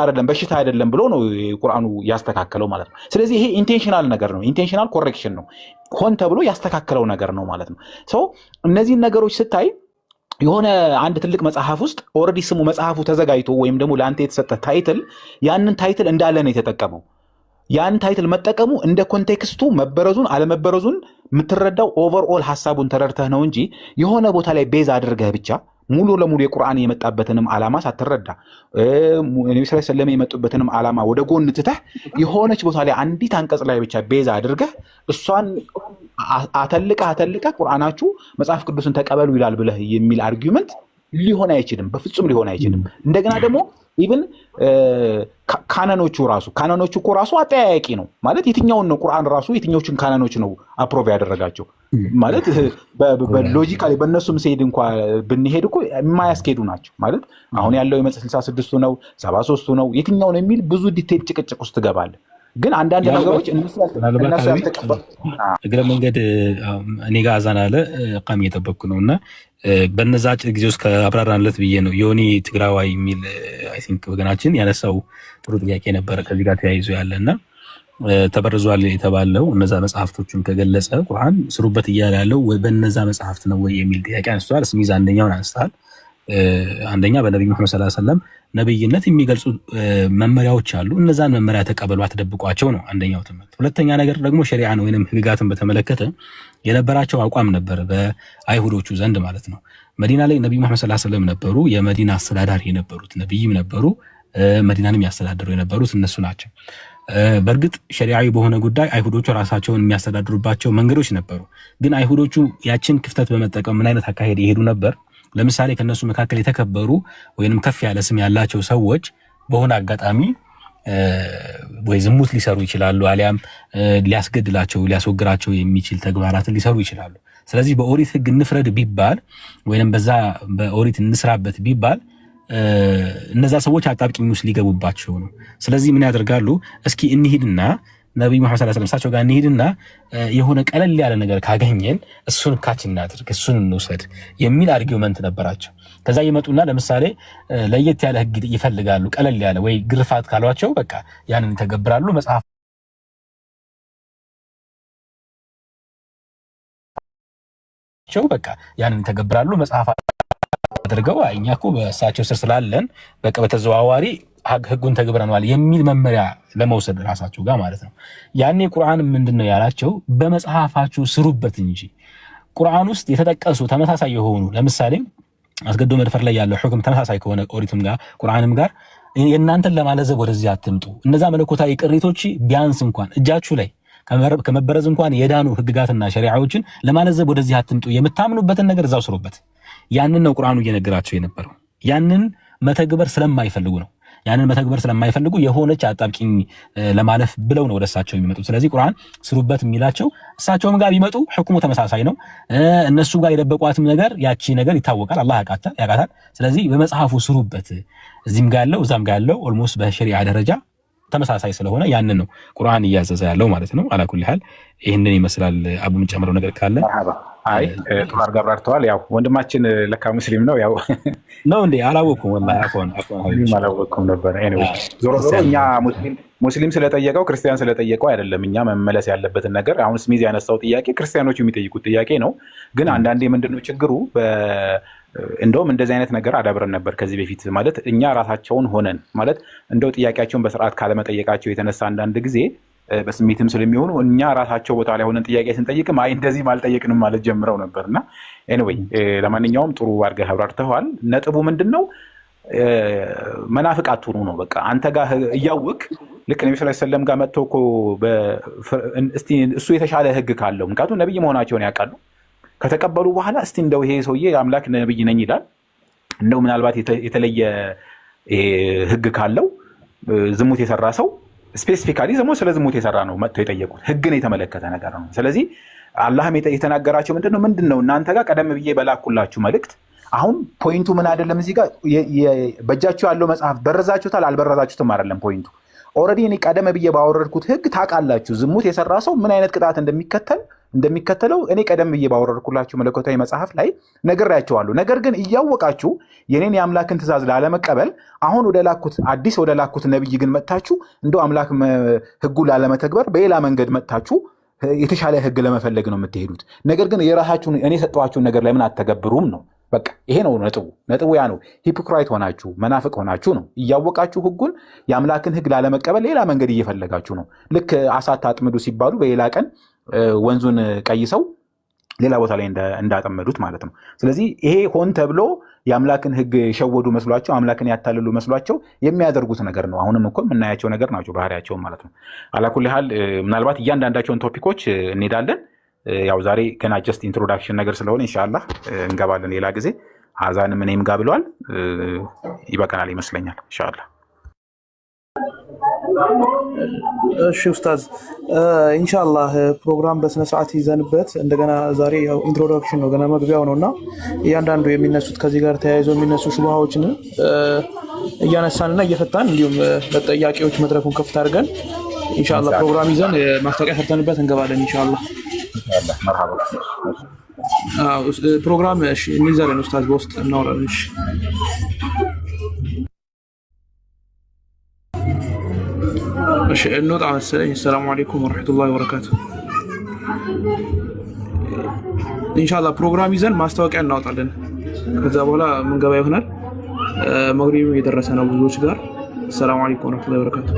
አይደለም በሽታ አይደለም ብሎ ነው ቁርአኑ ያስተካከለው ማለት ነው። ስለዚህ ይሄ ኢንቴንሽናል ነገር ነው። ኢንቴንሽናል ኮሬክሽን ነው። ሆን ተብሎ ያስተካከለው ነገር ነው ማለት ነው። ሰው እነዚህን ነገሮች ስታይ የሆነ አንድ ትልቅ መጽሐፍ ውስጥ ኦልሬዲ ስሙ መጽሐፉ ተዘጋጅቶ ወይም ደግሞ ለአንተ የተሰጠ ታይትል ያንን ታይትል እንዳለ ነው የተጠቀመው። ያን ታይትል መጠቀሙ እንደ ኮንቴክስቱ መበረዙን አለመበረዙን የምትረዳው ኦቨርኦል ሀሳቡን ተረድተህ ነው እንጂ የሆነ ቦታ ላይ ቤዝ አድርገህ ብቻ ሙሉ ለሙሉ የቁርአን የመጣበትንም ዓላማ ሳትረዳ ነብዩ ሰለላሁ ዐለይሂ ወሰለም የመጡበትንም ዓላማ ወደ ጎን ትተህ የሆነች ቦታ ላይ አንዲት አንቀጽ ላይ ብቻ ቤዛ አድርገህ እሷን አተልቀህ ቁርአናችሁ መጽሐፍ ቅዱስን ተቀበሉ ይላል ብለህ የሚል አርጊውመንት ሊሆን አይችልም። በፍጹም ሊሆን አይችልም። እንደገና ደግሞ ኢቭን ካናኖቹ እኮ ራሱ አጠያያቂ ነው ማለት የትኛውን ነው ቁርአን ራሱ የትኞቹን ካናኖች ነው አፕሮቭ ያደረጋቸው ማለት በሎጂካሊ በእነሱም ሲሄድ እንኳን ብንሄድ እኮ የማያስኬዱ ናቸው ማለት አሁን ያለው የመጽሐፍ 66ቱ ነው 73ቱ ነው የትኛውን የሚል ብዙ ዲቴል ጭቅጭቅ ውስጥ ትገባለህ። ግን አንዳንድ ነገሮች እነሱ እግረ መንገድ እኔ ጋር አዛን አለ ቃም እየጠበቅኩ ነው እና በነዛ አጭር ጊዜ ውስጥ ከአብራራንለት ብዬ ነው ዮኒ ትግራዋይ የሚል አይ ቲንክ ወገናችን ያነሳው ጥሩ ጥያቄ ነበረ ከዚህ ጋር ተያይዞ ያለና ተበርዟል የተባለው እነዛ መጽሐፍቶችን ከገለጸ ቁርአን ስሩበት እያለ ያለው በነዛ መጽሐፍት ነው ወይ የሚል ጥያቄ አንስቷል። ስሚዛ አንደኛውን አንስቷል። አንደኛ በነብዩ መሐመድ ሰለላሁ ዐለይሂ ወሰለም ነብይነት የሚገልጹ መመሪያዎች አሉ። እነዛን መመሪያ ተቀበሉ አትደብቋቸው ነው አንደኛው ትምህርት። ሁለተኛ ነገር ደግሞ ሸሪዓን ወይንም ህግጋትን በተመለከተ የነበራቸው አቋም ነበር በአይሁዶቹ ዘንድ ማለት ነው። መዲና ላይ ነብዩ መሐመድ ሰለላሁ ዐለይሂ ወሰለም ነበሩ፣ የመዲና አስተዳዳሪ የነበሩት ነብይም ነበሩ፣ መዲናንም ያስተዳድሩ የነበሩት እነሱ ናቸው። በእርግጥ ሸሪዓዊ በሆነ ጉዳይ አይሁዶቹ ራሳቸውን የሚያስተዳድሩባቸው መንገዶች ነበሩ። ግን አይሁዶቹ ያችን ክፍተት በመጠቀም ምን አይነት አካሄድ ይሄዱ ነበር? ለምሳሌ ከነሱ መካከል የተከበሩ ወይንም ከፍ ያለ ስም ያላቸው ሰዎች በሆነ አጋጣሚ ወይ ዝሙት ሊሰሩ ይችላሉ፣ አሊያም ሊያስወግራቸው የሚችል ተግባራትን ሊሰሩ ይችላሉ። ስለዚህ በኦሪት ህግ እንፍረድ ቢባል ወይንም በዛ በኦሪት እንስራበት ቢባል እነዛ ሰዎች አጣብቂኝ ውስጥ ሊገቡባቸው ነው። ስለዚህ ምን ያደርጋሉ? እስኪ እንሂድና ነብዩ መሐመድ ሰለላሁ ዐለይሂ ወሰለም እሳቸው ጋር እንሂድና የሆነ ቀለል ያለ ነገር ካገኘን እሱን ካች እናድርግ፣ እሱን እንውሰድ የሚል አርጊውመንት ነበራቸው። ከዛ ይመጡና ለምሳሌ ለየት ያለ ህግ ይፈልጋሉ፣ ቀለል ያለ ወይ ግርፋት ካሏቸው በቃ ያንን ይተገብራሉ። መጽሐፍ አድርገው እኛ እኮ በእሳቸው ስር ስላለን በቃ በተዘዋዋሪ ህጉን ተግብረናል የሚል መመሪያ ለመውሰድ ራሳቸው ጋር ማለት ነው። ያኔ ቁርአን ምንድነው ያላቸው? በመጽሐፋችሁ ስሩበት እንጂ ቁርአን ውስጥ የተጠቀሱ ተመሳሳይ የሆኑ ለምሳሌ አስገዶ መድፈር ላይ ያለው ሁክም ተመሳሳይ ከሆነ ኦሪትም ጋር ቁርአንም ጋር የእናንተን ለማለዘብ ወደዚህ አትምጡ። እነዛ መለኮታዊ ቅሪቶች ቢያንስ እንኳን እጃችሁ ላይ ከመበረዝ እንኳን የዳኑ ህግጋትና ሸሪዓዎችን ለማለዘብ ወደዚህ አትምጡ። የምታምኑበትን ነገር እዛው ስሩበት። ያንን ነው ቁርአኑ እየነገራቸው የነበረው። ያንን መተግበር ስለማይፈልጉ ነው። ያንን መተግበር ስለማይፈልጉ የሆነች አጣብቂኝ ለማለፍ ብለው ነው ወደሳቸው የሚመጡት። ስለዚህ ቁርአን ስሩበት የሚላቸው እሳቸውም ጋር ቢመጡ ህክሙ ተመሳሳይ ነው። እነሱ ጋር የደበቋትም ነገር ያቺ ነገር ይታወቃል፣ አላህ ያቃታል። ስለዚህ በመጽሐፉ ስሩበት፣ እዚህም ጋር ያለው እዛም ጋር ያለው ኦልሞስት በሸሪዓ ደረጃ ተመሳሳይ ስለሆነ ያንን ነው ቁርአን እያዘዘ ያለው ማለት ነው። አላኩል ሐል ይሄንን ይመስላል። አቡ የምጨምረው ነገር ካለ? አይ ጥሩ አድርገው አብራርተዋል። ያው ወንድማችን ለካ ሙስሊም ነው ያው ነው እንዴ? አላወኩም ወላሂ አላወኩም ነበር። ኤኒዌይ ዞሮ ዞሮ እኛ ሙስሊም ስለጠየቀው ክርስቲያን ስለጠየቀው አይደለም እኛ መመለስ ያለበትን ነገር። አሁን ስሚዝ ያነሳው ጥያቄ ክርስቲያኖቹ የሚጠይቁት ጥያቄ ነው። ግን አንዳንዴ ምንድነው ችግሩ? እንደውም እንደዚህ አይነት ነገር አዳብረን ነበር ከዚህ በፊት ማለት እኛ ራሳቸውን ሆነን ማለት እንደው ጥያቄያቸውን በስርዓት ካለመጠየቃቸው የተነሳ አንዳንድ ጊዜ በስሜትም ስለሚሆኑ እኛ ራሳቸው ቦታ ላይ ሆነን ጥያቄ ስንጠይቅም አይ እንደዚህ አልጠየቅንም ማለት ጀምረው ነበርና ኤኒዌይ ለማንኛውም ጥሩ አድርገህ አብራርተዋል። ነጥቡ ምንድነው? መናፍቅ አትሁኑ ነው በቃ። አንተ ጋር እያወቅ ልክ ነብዩ ሰለላሁ ዐለይሂ ወሰለም ጋር መጥተው እኮ እስቲ እሱ የተሻለ ህግ ካለው ምክንያቱም ነብይ መሆናቸውን ያውቃሉ። ከተቀበሉ በኋላ እስቲ እንደው ይሄ ሰውዬ አምላክ ነብይ ነኝ ይላል እንደው ምናልባት የተለየ ህግ ካለው ዝሙት የሰራ ሰው ስፔሲፊካሊ ስለ ዝሙት የሰራ ነው መጥተው የጠየቁት ህግን የተመለከተ ነገር ነው። ስለዚህ አላህም የተናገራቸው ምንድነው እናንተ ጋር ቀደም ብዬ በላኩላችሁ መልእክት አሁን ፖይንቱ ምን አይደለም እዚህ ጋር በእጃችሁ ያለው መጽሐፍ በረዛችሁታል አልበረዛችሁትም አይደለም ፖይንቱ። ኦልሬዲ እኔ ቀደም ብዬ ባወረድኩት ህግ ታውቃላችሁ ዝሙት የሰራ ሰው ምን አይነት ቅጣት እንደሚከተለው እኔ ቀደም ብዬ ባወረድኩላችሁ መለኮታዊ መጽሐፍ ላይ ነግሬያቸዋለሁ። ነገር ግን እያወቃችሁ የኔን የአምላክን ትእዛዝ ላለመቀበል አሁን አዲስ ወደ ላኩት ነብይ ግን መጥታችሁ እንደው አምላክ ህጉ ላለመተግበር በሌላ መንገድ መጥታችሁ የተሻለ ህግ ለመፈለግ ነው የምትሄዱት። ነገር ግን የራሳችሁን እኔ ሰጠኋችሁን ነገር ለምን አትተገብሩም ነው በቃ። ይሄ ነው ነጥቡ ያ ነው። ሂፖክራይት ሆናችሁ መናፍቅ ሆናችሁ ነው እያወቃችሁ ህጉን የአምላክን ህግ ላለመቀበል ሌላ መንገድ እየፈለጋችሁ ነው። ልክ አሳ አጥምዱ ሲባሉ በሌላ ቀን ወንዙን ቀይሰው ሌላ ቦታ ላይ እንዳጠመዱት ማለት ነው። ስለዚህ ይሄ ሆን ተብሎ የአምላክን ህግ ሸወዱ መስሏቸው አምላክን ያታልሉ መስሏቸው የሚያደርጉት ነገር ነው። አሁንም እኮ የምናያቸው ነገር ናቸው ባህሪያቸው ማለት ነው። አላኩል ሃል ምናልባት እያንዳንዳቸውን ቶፒኮች እንሄዳለን። ያው ዛሬ ገና ጀስት ኢንትሮዳክሽን ነገር ስለሆነ ኢንሻአላህ እንገባለን ሌላ ጊዜ። አዛንም እኔም ጋር ብለዋል ይበቃናል ይመስለኛል ኢንሻአላህ። እሺ ኡስታዝ ኢንሻአላህ ፕሮግራም በስነ ስርዓት ይዘንበት እንደገና ዛሬ ያው ኢንትሮዳክሽን ነው ገና መግቢያው ነውና እያንዳንዱ የሚነሱት ከዚህ ጋር ተያይዘው የሚነሱ ሹብሃዎችን እያነሳንና እየፈታን እንዲሁም ለጥያቄዎች መድረኩን ከፍት አድርገን ኢንሻአላህ ፕሮግራም ይዘን ማስታወቂያ ፈተንበት እንገባለን ኢንሻአላህ። መርሐባ ፕሮግራም እሺ እንይዛለን ኡስታዝ በውስጥ እናወራለን። እሺ እሺ እንውጣ መሰለኝ። ሰላም አለይኩም ወራህመቱላሂ ወበረካቱ። ኢንሻአላህ ፕሮግራም ይዘን ማስታወቂያ እናወጣለን። ከዛ በኋላ ምንገባ ይሆናል። መግሪብ የደረሰ ነው ብዙዎች ጋር። ሰላም አለይኩም ወራህመቱላሂ ወበረካቱ።